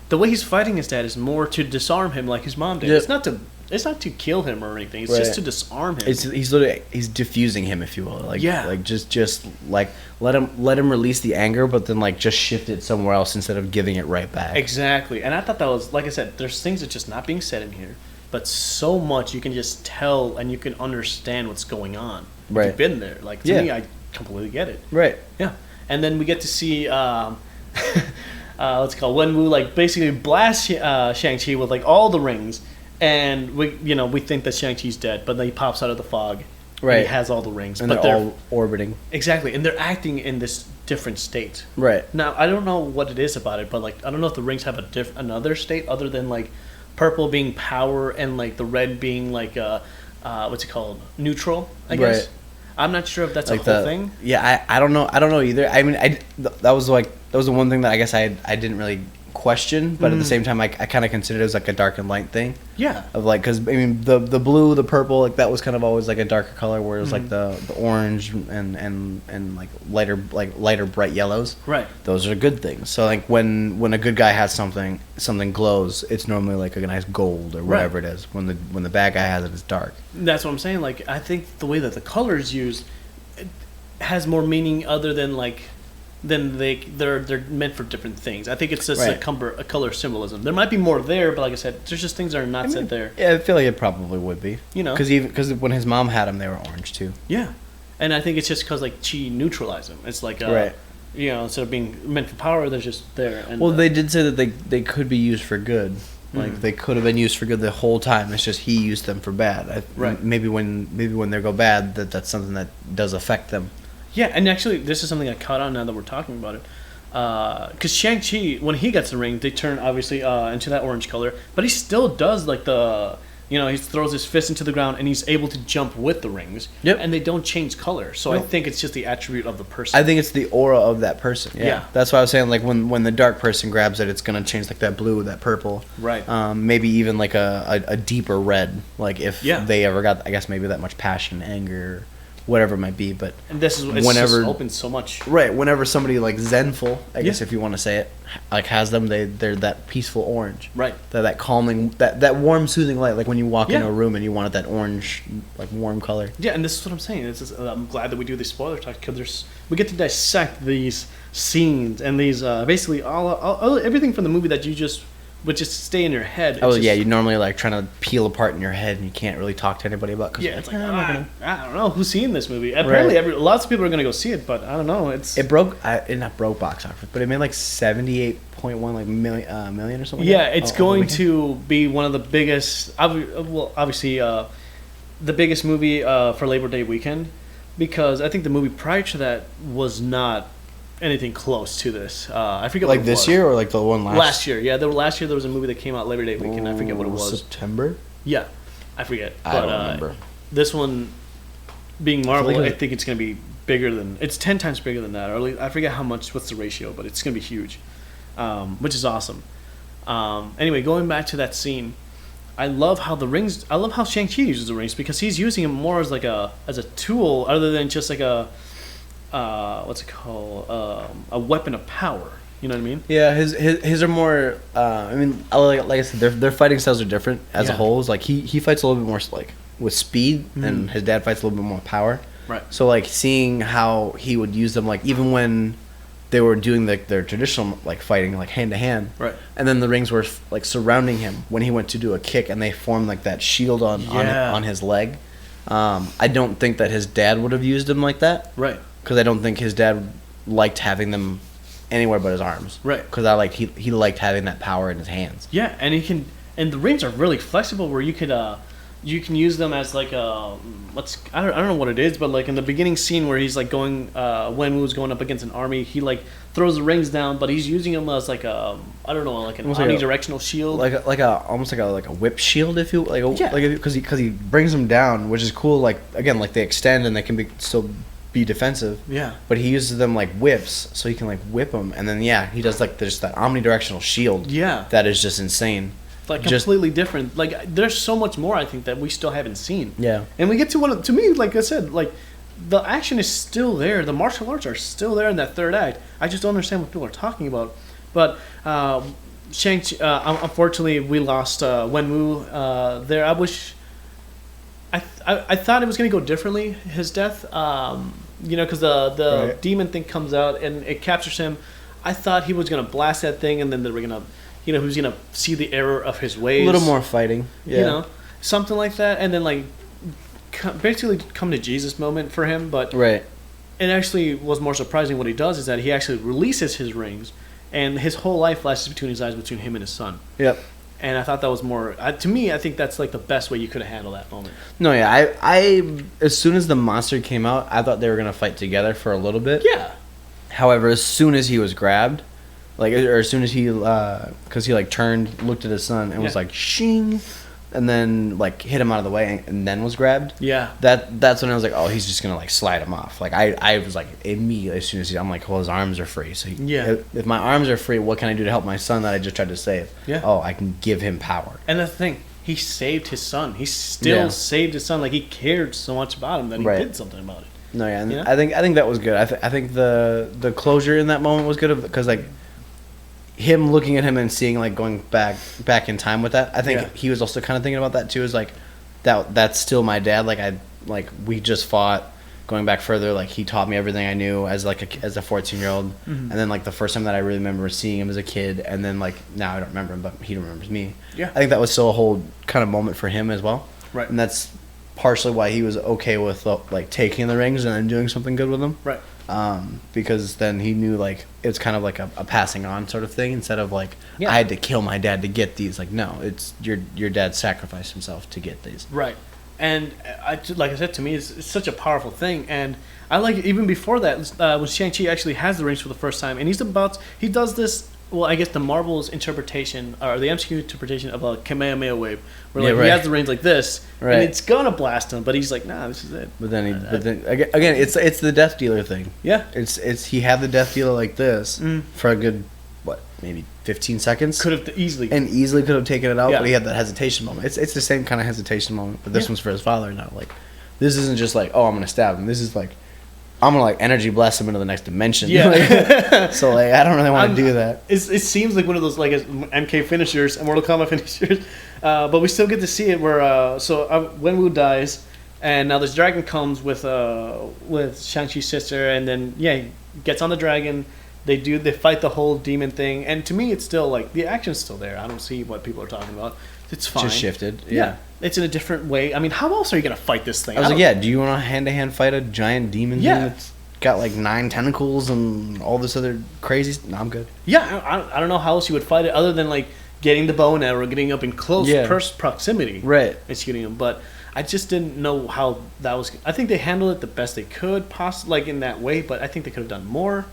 the way he's fighting his dad is more to disarm him, like his mom did. Yeah. It's not to kill him or anything. It's just to disarm him. He's diffusing him, if you will. Like, like just like let him release the anger, but then like just shift it somewhere else instead of giving it right back. Exactly. And I thought that was, like I said, there's things that's just not being said in here, but so much you can just tell and you can understand what's going on. If you've been there. Like, to me, I completely get it. Right. Yeah. And then we get to see what's it called, Wenwu like basically blast Shang-Chi with like all the rings. And we think that Shang-Chi's dead, but then he pops out of the fog. Right. And he has all the rings. And but they're all orbiting. Exactly. And they're acting in this different state. Right. Now, I don't know what it is about it, but like I don't know if the rings have another state other than like purple being power and like the red being like what's it called? Neutral, I guess. Right. I'm not sure if that's like a whole thing. Yeah, I don't know either. I mean, that was the one thing that I guess I didn't really question, but at the same time I kind of considered it as like a dark and light thing. Yeah. Of like, because I mean the blue, the purple, like that was kind of always like a darker color, whereas like the orange and like lighter bright yellows. Right. Those are good things. So like when a good guy has something glows, it's normally like a nice gold or whatever it is. When the bad guy has it, it's dark. That's what I'm saying. Like, I think the way that the color is used, it has more meaning other than like. Then they're meant for different things. I think it's just a color symbolism. There might be more there, but like I said, there's just things that are not said there. Yeah, I feel like it probably would be. Because when his mom had them, they were orange too. Yeah, and I think it's just because like Chi neutralized them. It's like instead of being meant for power, they're just there. And, they did say that they could be used for good. Like they could have been used for good the whole time. It's just he used them for bad. Maybe when they go bad, that's something that does affect them. Yeah, and actually, this is something I caught on now that we're talking about it. Because Shang-Chi, when he gets the ring, they turn, obviously, into that orange color. But he still does, like, he throws his fist into the ground, and he's able to jump with the rings. Yep. And they don't change color. So I think it's just the attribute of the person. I think it's the aura of that person. Yeah. That's why I was saying, like, when the dark person grabs it, it's going to change, like, that blue, that purple. Right. Maybe even, like, a deeper red. Like, if they ever got, I guess, maybe that much passion, anger, whatever it might be, but and this is whenever just opens so much. Right, whenever somebody like zenful, I guess if you want to say it, like has them, they're that peaceful orange. Right. They're that calming, that warm, soothing light. Like when you walk into a room and you wanted that orange, like warm color. Yeah, and this is what I'm saying. I'm glad that we do this spoiler talk because we get to dissect these scenes and these basically all everything from the movie that you just would just stay in your head. You normally like trying to peel apart in your head and you can't really talk to anybody about. It's like I don't know who's seen this movie. Apparently, lots of people are gonna go see it, but I don't know. It not broke box office, but it made like 78.1 million or something. Yeah, it's going to be one of the biggest. Obviously, the biggest movie for Labor Day weekend, because I think the movie prior to that was not anything close to this. I forget what it was. Like this year or like the one last year? Yeah, last year there was a movie that came out Labor Day weekend. I forget what it was. September? Yeah, I forget. I don't remember. This one, being Marvel, I think it's going to be bigger than... It's 10 times bigger than that. Or at least, I forget what's the ratio, but it's going to be huge, which is awesome. Anyway, going back to that scene, I love how Shang-Chi uses the rings because he's using them more as like as a tool other than just like a... what's it called? A weapon of power. You know what I mean? Yeah, his are more. I mean, like I said, their fighting styles are different as a whole. It's like he fights a little bit more like with speed, and his dad fights a little bit more power. Right. So like seeing how he would use them, like even when they were doing their traditional like fighting, like hand to hand. Right. And then the rings were like surrounding him when he went to do a kick, and they formed like that shield on his leg. I don't think that his dad would have used them like that. Right. Because I don't think his dad liked having them anywhere but his arms. Right. Because he liked having that power in his hands. Yeah, and and the rings are really flexible where you can use them as like I don't know what it is, but like in the beginning scene where he's like going Wenwu's going up against an army, he like throws the rings down, but he's using them as like I don't know, like an omnidirectional shield, almost like a whip shield, if you like, yeah, like because he brings them down, which is cool. Like again, like they extend and they can still be defensive. Yeah. But he uses them like whips, so he can like whip them, and then he does like there's that omnidirectional shield. Yeah. That is just insane. Like completely different. Like there's so much more I think that we still haven't seen. Yeah. And we get to me, like I said, like the action is still there. The martial arts are still there in that third act. I just don't understand what people are talking about. But Shang-Chi, unfortunately, we lost Wenwu there. I wish. I thought it was going to go differently, his death. Because the right. demon thing comes out and it captures him. I thought he was going to blast that thing and then they were going to, he was going to see the error of his ways. A little more fighting. Yeah. Something like that. And then, like, basically come to Jesus moment for him. But right. It actually was more surprising what he does is that he actually releases his rings and his whole life flashes between his eyes between him and his son. Yep. And I thought that was more... to me, I think that's like the best way you could have handled that moment. No, yeah. I as soon as the monster came out, I thought they were going to fight together for a little bit. Yeah. However, as soon as he was grabbed, like, or as soon as he... Because he, like, turned, looked at his son, and was like, shing... And then, like, hit him out of the way and then was grabbed. Yeah. That's when I was like, oh, he's just going to, like, slide him off. Like, I was like, immediately, as soon as I'm like, well, his arms are free. So, if my arms are free, what can I do to help my son that I just tried to save? Yeah. Oh, I can give him power. And that's the thing. He saved his son. He still saved his son. Like, he cared so much about him that he did something about it. No, yeah. And I think that was good. I think the closure in that moment was good because, like, him looking at him and seeing, like, going back in time with that, I think he was also kind of thinking about that too. Is like that's still my dad. Like we just fought. Going back further, like he taught me everything I knew as a 14-year-old, and then like the first time that I really remember seeing him as a kid, and then like now I don't remember him, but he remembers me. Yeah, I think that was still a whole kind of moment for him as well. Right, and that's partially why he was okay with like taking the rings and then doing something good with them. Right. Because then he knew like it's kind of like a passing on sort of thing instead of like I had to kill my dad to get these. Like no, it's your dad sacrificed himself to get these. Right. And like I said, to me, it's such a powerful thing. And I like it even before that when Shang-Chi actually has the rings for the first time, and he does this. Well, I guess the Marvel's interpretation or the MCU interpretation of a Kamehameha wave, where like he has the rings like this, and it's gonna blast him, but he's like, nah, this is it. But then again, it's the Death Dealer thing. Yeah, it's he had the Death Dealer like this for a good maybe 15 seconds. Could have easily could have taken it out, but he had that hesitation moment. It's the same kind of hesitation moment, but this one's for his father now. Like this isn't just like, oh, I'm gonna stab him. This is like, I'm gonna like energy blast him into the next dimension. Yeah. So like I don't really want to do that. It seems like one of those like MK finishers and Mortal Kombat finishers, but we still get to see it where Wenwu dies, and now this dragon comes with Shang-Chi's sister, and then he gets on the dragon. They fight the whole demon thing, and to me it's still like the action's still there. I don't see what people are talking about. It's fine. Just shifted. Yeah. It's in a different way. I mean, how else are you gonna fight this thing? I was like, do you want to hand-to-hand fight a giant demon thing that's got like 9 tentacles and all this other crazy? No, I'm good. Yeah, I don't know how else you would fight it other than like getting the bow and arrow, getting up in close proximity, right, and shooting him. But I just didn't know how that was. I think they handled it the best they could, possibly like in that way. But I think they could have done more.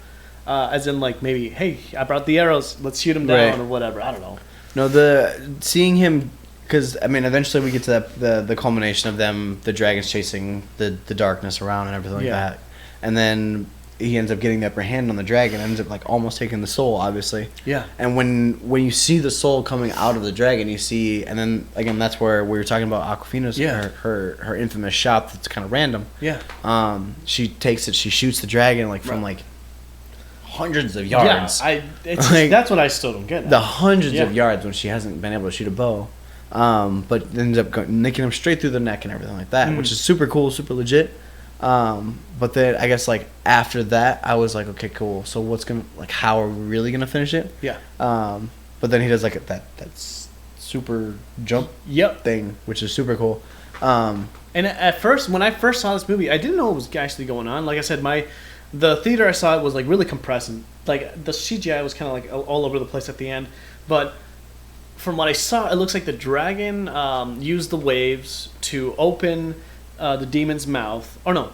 As in, like maybe, hey, I brought the arrows, let's shoot him down or whatever. I don't know. No, seeing him. Because, I mean, eventually we get to the culmination of them, the dragons chasing the darkness around and everything like that. And then he ends up getting the upper hand on the dragon, ends up, like, almost taking the soul, obviously. Yeah. And when you see the soul coming out of the dragon, you see... And then, again, that's where we were talking about Awkwafina's, her infamous shot that's kind of random. Yeah. She takes it, she shoots the dragon, like, from, like... hundreds of yards. Yeah, that's what I still don't get. The hundreds of yards when she hasn't been able to shoot a bow. But ends up nicking him straight through the neck and everything like that, which is super cool, super legit. But then I guess like after that, I was like, okay, cool. So how are we really gonna finish it? Yeah. But then he does like that super jump thing, which is super cool. And at first, when I first saw this movie, I didn't know what was actually going on. Like I said, the theater I saw it was like really compressed, and like the CGI was kind of like all over the place at the end. But from what I saw, it looks like the dragon used the waves to open the demon's mouth. Or no,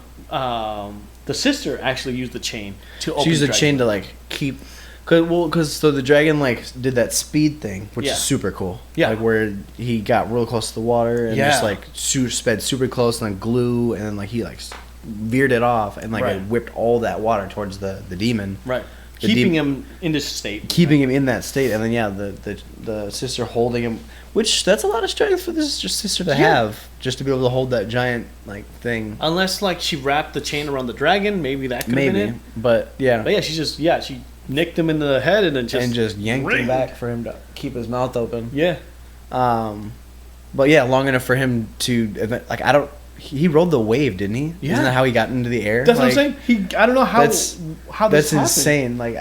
the sister actually used the chain to open. She used the the chain to like keep. Cause so the dragon like did that speed thing, which Yeah. is super cool. Yeah. Like where he got real close to the water and Yeah. just like sped super close and then glue and then like he like veered it off and like Right. it whipped all that water towards the demon. Right. The Keeping him in this state. Keeping him in that state, and then yeah, the sister holding him, which that's a lot of strength for this sister to Yeah. have, just to be able to hold that giant like thing. Unless like she wrapped the chain around the dragon, maybe that could have been it. But yeah, But yeah, she nicked him in the head and then just yanked him back for him to keep his mouth open. Yeah. But yeah, long enough for him to like he rode the wave, didn't he? Yeah. Isn't that how he got into the air? That's like, what I'm saying. I don't know how that's this happened. insane. Like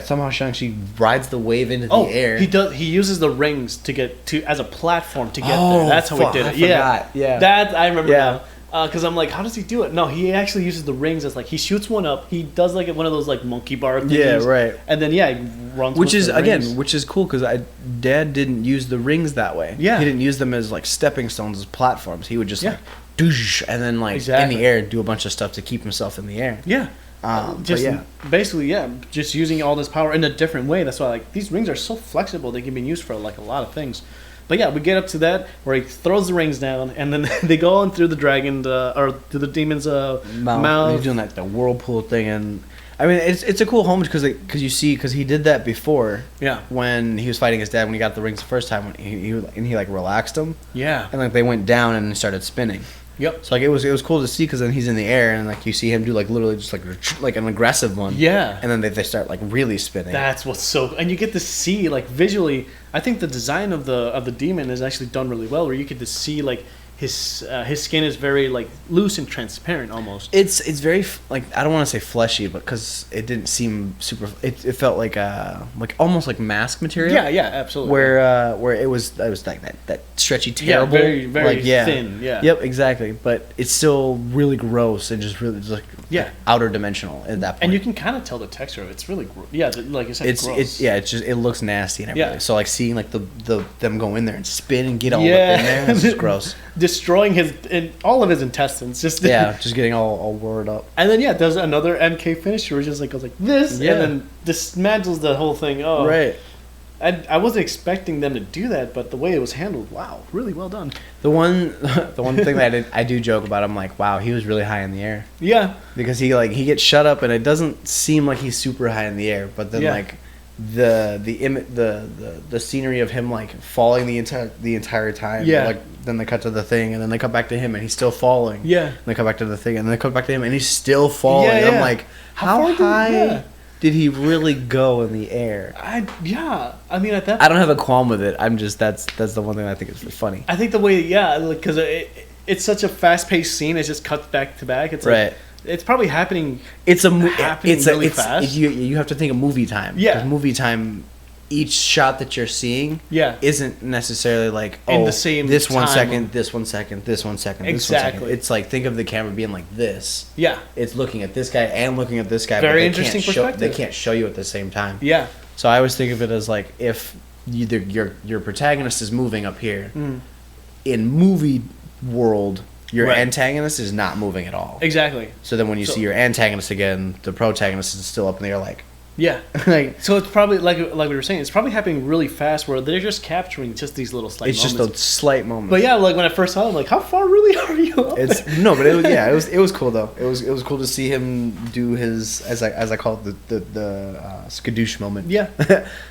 somehow Shang-Chi rides the wave into the air. He does. He uses the rings to get to as a platform to get Oh, there. That's how fuck, he did I it. Yeah, forgot. Yeah. That I remember Yeah. now. Because I'm like, how does he do it? No, he actually uses the rings as like he shoots one up. He does like one of those like monkey bar things. Yeah, right. And then he runs. Which with is the again, rings. which is cool because Dad didn't use the rings that way. Yeah. He didn't use them as like stepping stones, as platforms. He would just like doosh, and then like in Exactly. the air do a bunch of stuff to keep himself in the air. Yeah. But Just yeah. basically, just using all this power in a different way. That's why like these rings are so flexible. They can be used for like a lot of things. But yeah, we get up to that where he throws the rings down, and then they go on through the dragon or through the demon's mouth. He's doing like the whirlpool thing, and I mean it's a cool homage because he did that before. Yeah. When he was fighting his dad when he got the rings the first time, when he like relaxed him, Yeah. and like they went down and started spinning. Yep. So like it was cool to see because then he's in the air and like you see him do like literally just like an aggressive one. Yeah. And then they start like really spinning. That's what's so, and you get to see like visually. I think the design of the demon is actually done really well, where you get to see like his skin is very like loose and transparent almost. It's very like I don't want to say fleshy, but because it didn't seem super. It felt like almost like mask material. Yeah, absolutely. Where it was like that stretchy terrible. very like, thin. Yeah. Yep, exactly. But it's still really gross and just really just like outer dimensional at that point. And you can kind of tell the texture of it. It's really like you said, gross. It looks nasty and everything. Yeah. So like seeing like them go in there and spin and get all up in there, it's just gross. Destroying all of his intestines, just getting all whirred up. And then does another MK finisher, which just like goes like this, Yeah. and then dismantles the whole thing. Oh, Right. I wasn't expecting them to do that, but the way it was handled, wow, really well done. The one thing that I do joke about, I'm like, wow, he was really high in the air Yeah, because he gets shut up and it doesn't seem like he's super high in the air, but then like the scenery of him like falling the entire time. Yeah. Like then they cut to the thing and then they cut back to him and he's still falling. Yeah. And they cut back to the thing and then they cut back to him and he's still falling. Yeah, I'm yeah. like, How how far high did he really go in the air? I mean at that. I don't have a qualm with it. I'm just that's the one thing I think is funny. I think the way because it's such a fast paced scene. It just cuts back to back. It's Right. like, it's probably happening. It's really fast. You have to think of movie time. Yeah. 'Cause movie time, each shot that you're seeing isn't necessarily like In the same this 1 time. second, this 1 second, this 1 second, this 1 second. Exactly. It's like think of the camera being like this. Yeah. It's looking at this guy and looking at this guy. Very but they interesting can't show, perspective. They can't show you at the same time. Yeah. So I always think of it as like if either your protagonist is moving up here, in movie world, your Right. antagonist is not moving at all. Exactly. So then when you see your antagonist again, the protagonist is still up in the air like Yeah. like So it's probably like we were saying, it's probably happening really fast where they're just capturing just these little slight it's moments. just those slight moments. But yeah, like when I first saw it, I'm like, how far really are you up It's there? no, but it was cool though. It was cool to see him do his as I call it the skadoosh moment. Yeah.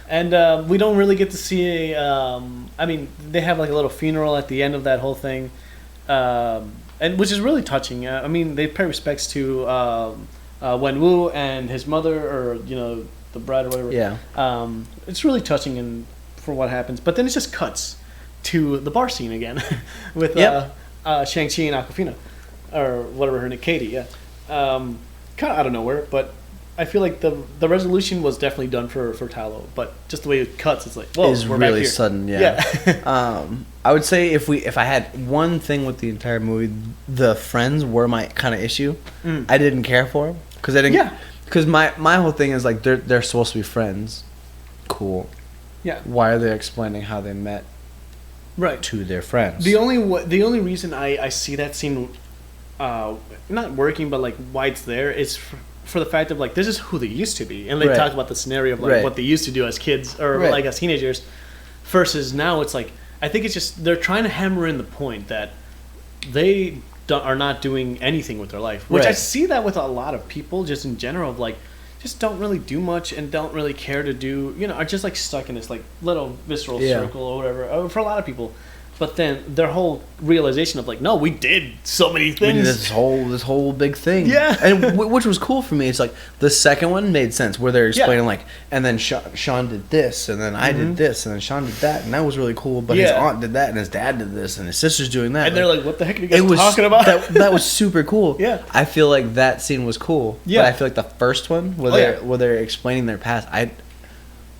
And we don't really get to see I mean, they have like a little funeral at the end of that whole thing. And which is really touching. I mean, they pay respects to Wenwu and his mother, or the bride or whatever. Yeah. It's really touching and for what happens, but then it just cuts to the bar scene again with Shang-Chi and Aquafina, or whatever her name, Katie. Yeah. Kind of out of nowhere, but I feel like the resolution was definitely done for Talo, but just the way it cuts, it's like, whoa, Is we're back really here. sudden. Yeah. I would say if I had one thing with the entire movie, the friends were my kind of issue. I didn't care for them because I didn't. Yeah. Because my whole thing is like they're supposed to be friends. Cool. Yeah. Why are they explaining how they met Right. to their friends? The only reason I see that scene not working, but like why it's there is for the fact of like this is who they used to be, and they Right. talk about the scenario of like Right. what they used to do as kids or Right. like as teenagers, versus now it's like I think it's just they're trying to hammer in the point that they are not doing anything with their life, which I Right. see that with a lot of people just in general of like just don't really do much and don't really care to do, are just like stuck in this like little visceral circle or whatever for a lot of people. But then their whole realization of like, no, we did so many We things. did this whole big thing. Yeah. And which was cool for me. It's like the second one made sense where they're explaining like, and then Sean did this, and then I did this, and then Sean did that, and that was really cool. But his aunt did that, and his dad did this, and his sister's doing that. And they're like, what the heck are you guys talking about? That was super cool. Yeah. I feel like that scene was cool. Yeah. But I feel like the first one where they're explaining their past,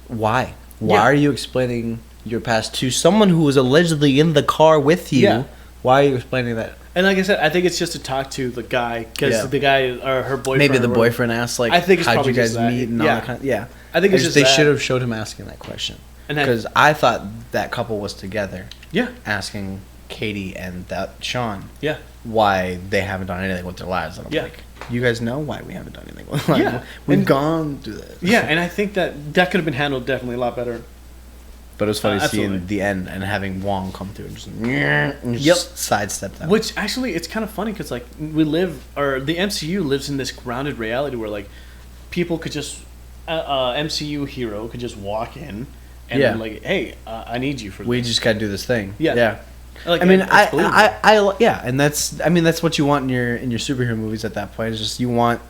why? Why are you explaining your past to someone who was allegedly in the car with you? Yeah. Why are you explaining that? And like I said, I think it's just to talk to the guy because the guy or her boyfriend. Maybe the boyfriend asked like, I think it's how'd you probably guys just that. meet and all that kind of, yeah. I think it's just they that. should have showed him asking that question because I thought that couple was together. Yeah. Asking Katie and that Sean. Yeah. Why they haven't done anything with their lives. And I'm like, you guys know why we haven't done anything with our lives. Yeah. We've gone through this. Yeah, and I think that could have been handled definitely a lot better. But it was funny Absolutely. seeing the end and having Wong come through and just sidestep that. Which actually, it's kind of funny because like the MCU lives in this grounded reality where like people could just MCU hero could just walk in and then like, hey, I need you for. We this. just gotta do this thing. Yeah. Like, I mean, it's that's what you want in your superhero movies at that point. Is just you want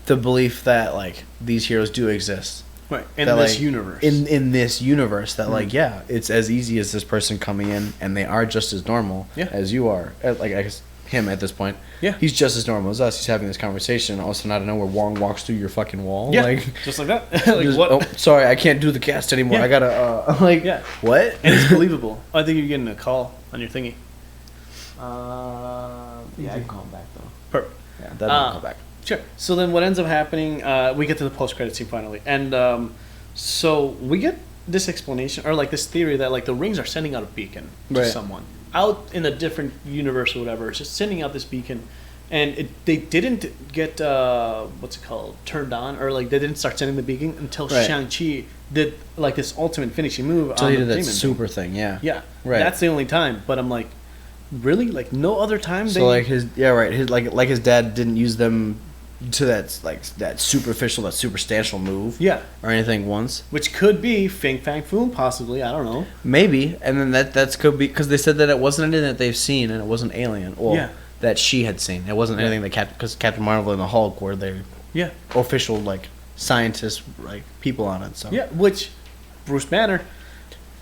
the belief that like these heroes do exist. Right, in that, this like, universe. In this universe, that like, yeah, it's as easy as this person coming in, and they are just as normal as you are. Like I guess him at this point, he's just as normal as us. He's having this conversation. All of a sudden, out of nowhere, Wong walks through your fucking wall. Yeah, like, just like that. Like just, what? Oh, sorry, I can't do the cast anymore. Yeah. I gotta like, what? And it's believable. I think you're getting a call on your thingy. Yeah, I can call him back though. Perfect. Yeah, that'll call back. Sure. So then what ends up happening, we get to the post-credit scene finally. And so we get this explanation, or like this theory that like the rings are sending out a beacon to someone. Out in a different universe or whatever. It's just sending out this beacon. And they didn't get, turned on, or like they didn't start sending the beacon until Shang-Chi did like this ultimate finishing move Until on he the did that demon super thing, yeah. Yeah. Right. That's the only time. But I'm like, really? Like no other time? So like his his dad didn't use them to that superficial, that superstantial move, or anything once. Which could be Fing Fang Foom, possibly. I don't know. Maybe, and then that's could be because they said that it wasn't anything that they've seen, and it wasn't alien. Well, that she had seen. It wasn't anything that because Captain Marvel and the Hulk were their official like scientists, like people on it. So which Bruce Banner.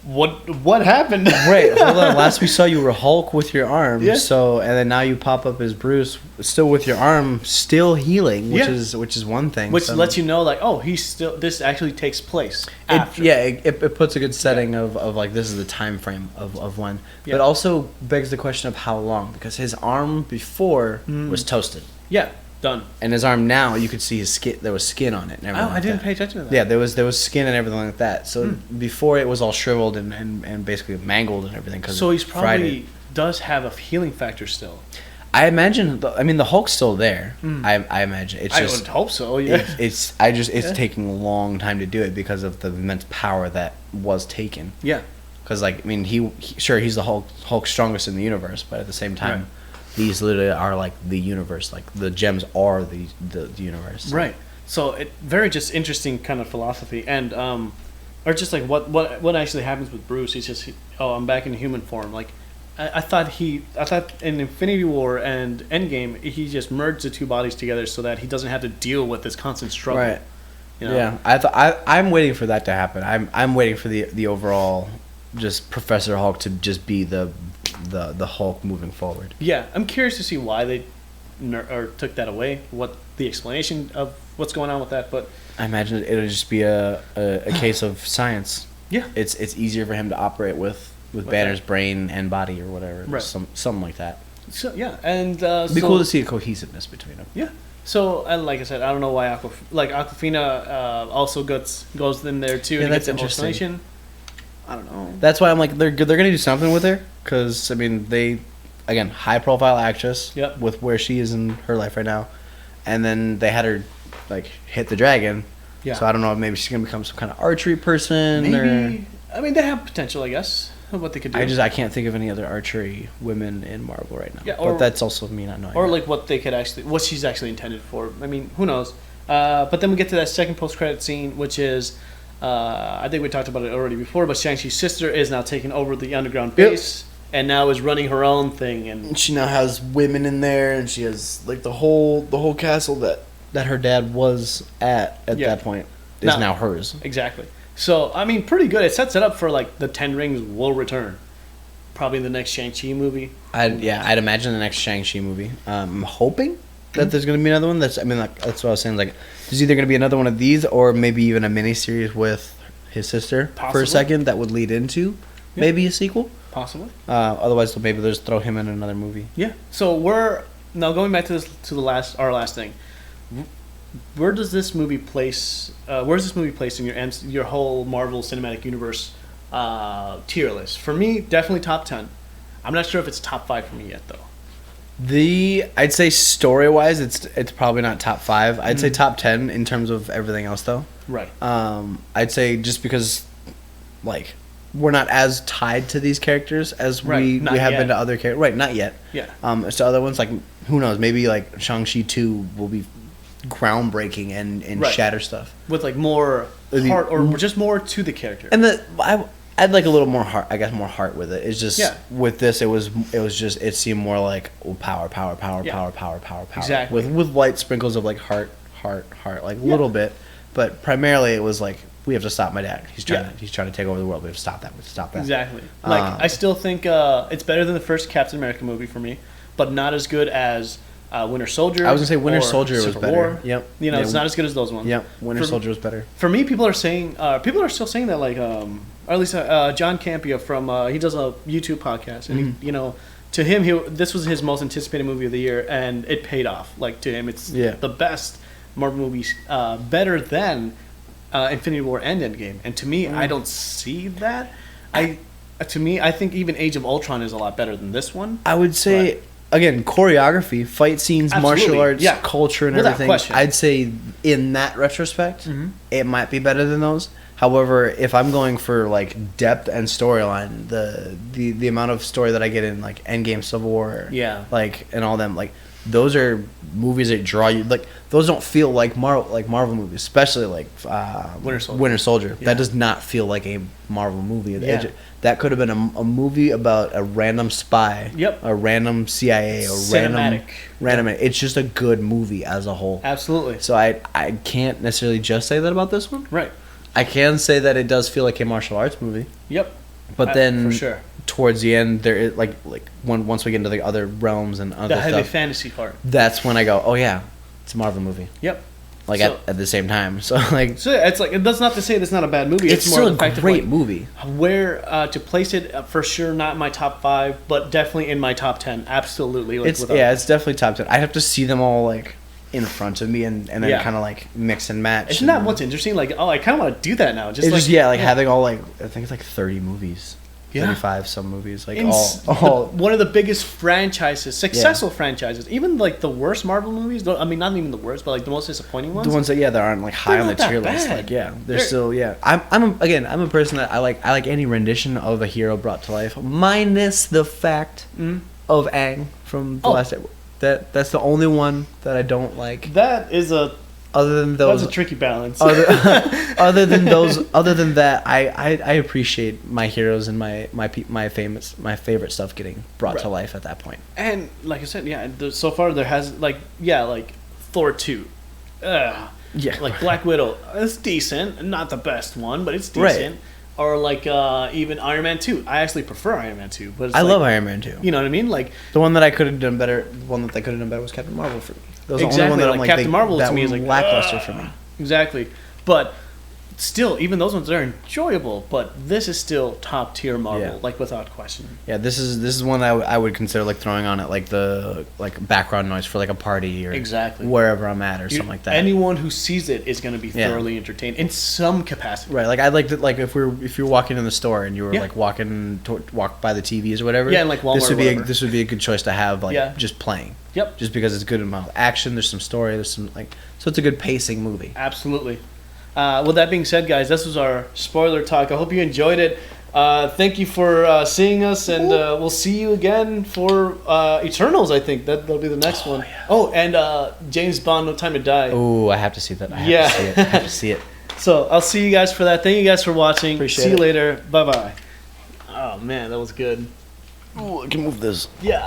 What happened? Right, hold on. Last we saw you were Hulk with your arm. Yeah. So and then now you pop up as Bruce, still with your arm, still healing, which is one thing. Which lets you know, like, oh, he's still. This actually takes place. After. It puts a good setting of like this is the time frame of when, but also begs the question of how long, because his arm before was toasted. Yeah. Done. And his arm now, you could see his skin. There was skin on it. And everything I didn't pay attention to that. Yeah, there was skin and everything like that. So before it was all shriveled and basically mangled and everything. So he's probably does have a healing factor still. I imagine. The Hulk's still there. I imagine. It's just. I would hope so. Yeah. It's taking a long time to do it because of the immense power that was taken. Yeah. Because he's the Hulk's strongest in the universe, but at the same time. Right. These literally are like the universe, like the gems are the universe. Right. So it very just interesting kind of philosophy, and or just like what actually happens with Bruce. He's just I'm back in human form. Like I thought in Infinity War and Endgame he just merged the two bodies together so that he doesn't have to deal with this constant struggle. Right. You know? Yeah. I'm waiting for that to happen. I'm waiting for the overall just Professor Hulk to just be the Hulk moving forward. Yeah, I'm curious to see why they took that away. What the explanation of what's going on with that? But I imagine it'll just be a case of science. Yeah, it's easier for him to operate with Banner's brain and body or whatever. Right. Something like that. So yeah, and it'd be cool to see a cohesiveness between them. Yeah. So and like I said, I don't know why Aquafina also goes in there too. Yeah, and that's gets interesting. I don't know. That's why I'm like they're gonna do something with her because I mean they, again, high profile actress. Yep. With where she is in her life right now, and then they had her like hit the dragon. Yeah. So I don't know if maybe she's gonna become some kind of archery person. Maybe. I mean, they have potential, I guess, of what they could do. I can't think of any other archery women in Marvel right now. Yeah, but that's also me not knowing. Or like what they could actually, what she's actually intended for. I mean, who knows? But then we get to that second post-credit scene, which is, I think we talked about it already before, but Shang-Chi's sister is now taking over the underground base and now is running her own thing. And she now has women in there, and she has like the whole castle that her dad was at that point is now hers. Exactly. So, I mean, pretty good. It sets it up for, like, the Ten Rings will return. Probably the next Shang-Chi movie. I'd imagine the next Shang-Chi movie. I'm hoping that there's going to be another one. That's what I was saying. Like, there's either going to be another one of these or maybe even a miniseries with his sister for a second that would lead into maybe a sequel. Possibly. Otherwise, maybe they'll just throw him in another movie. Yeah. So, now going back to our last thing. Where does this movie place? Where's this movie placed in your whole Marvel Cinematic Universe tier list? For me, definitely top 10. I'm not sure if it's top 5 for me yet, though. I'd say story wise, it's probably not top 5. I'd say top 10 in terms of everything else, though. Right. I'd say just because, like, we're not as tied to these characters as we have been to other characters. Right. Not yet. Yeah. As to other ones, like, who knows? Maybe like Shang-Chi 2 will be groundbreaking and shatter stuff with like more heart or just more to the character. And I'd like a little more heart. I guess more heart with it. It's just with this, it seemed more like power. Exactly. With light sprinkles of like heart, like a little bit, but primarily it was like we have to stop my dad. He's trying to take over the world. We have to stop that. We have to stop that. Exactly. Like I still think it's better than the first Captain America movie for me, but not as good as Winter Soldier. I was gonna say Winter Soldier was better. War. Yep. It's not as good as those ones. Yep. Winter Soldier was better. For me, people are still saying that, like, or at least John Campea from he does a YouTube podcast, and he, to him, this was his most anticipated movie of the year, and it paid off. Like, to him, it's the best Marvel movies, better than Infinity War and Endgame. And to me, I don't see that. I think even Age of Ultron is a lot better than this one. I would say. Again, choreography, fight scenes, martial arts, culture, and everything. Question. I'd say in that retrospect, it might be better than those. However, if I'm going for like depth and storyline, the amount of story that I get in like Endgame, Civil War, like and all them, like those are movies that draw you. Like those don't feel like Marvel movies, especially like Winter Soldier. Yeah. That does not feel like a Marvel movie. Yeah. That could have been a movie about a random spy, a random CIA, random. It's just a good movie as a whole. Absolutely. So I can't necessarily just say that about this one. Right. I can say that it does feel like a martial arts movie. Yep. But then for sure. Towards the end, there is once we get into the other realms and other stuff, the heavy fantasy part. That's when I go, oh yeah, it's a Marvel movie. Yep. Like at the same time, so it's like that's not to say it's not a bad movie. It's still a great movie. Where to place it for sure, not in my top 5, but definitely in my top 10. Absolutely, it's definitely top 10. I have to see them all like in front of me and then kind of like mix and match. Isn't that what's interesting? Like, I kind of want to do that now. Having all like I think it's like 30 movies. 35 some movies, like all one of the biggest franchises, successful franchises. Even like the worst Marvel movies. I mean, not even the worst, but like the most disappointing ones. The ones that aren't like high on the tier list. Like they're still I'm a person that I like any rendition of a hero brought to life, minus the fact of Aang from the last. That's the only one that I don't like. That is a. Other than those, that's a tricky balance. Other than that, I appreciate my heroes and my favorite stuff getting brought to life at that point. And like I said, so far there has like Thor 2, like Black Widow. It's decent, not the best one, but it's decent. Right. Or like even Iron Man 2. I actually prefer Iron Man 2, but I love Iron Man 2. You know what I mean? Like the one that I could have done better. The one that they could have done better was Captain Marvel for me. Exactly, like Captain Marvel to me is like lackluster for me. Exactly, but still, even those ones are enjoyable, but this is still top tier Marvel, Yeah. like without question. Yeah, this is one that I would consider like throwing on it like the background noise for like a party or Exactly. wherever I'm at or something like that. Anyone who sees it is going to be Yeah. thoroughly entertained in some capacity. Right, like I'd like to like if you're walking in the store and you were Yeah. like walk by the TVs or whatever. Yeah, and, like, Walmart this would or be whatever. this would be a good choice to have like Yeah. just playing. Yep. Just because it's good amount of action, there's some story, there's some like so it's a good pacing movie. Absolutely. With that being said, guys, this was our spoiler talk. I hope you enjoyed it. Thank you for seeing us, and we'll see you again for Eternals. I think that'll be the next one. yeah. Oh, and James Bond: No Time to Die. Oh, I have to see that. I have Yeah. to see it. I have to see it. So I'll see you guys for that. Thank you guys for watching. Appreciate see you it. later. Bye bye. Oh man, that was good. Ooh, I can move this. Yeah.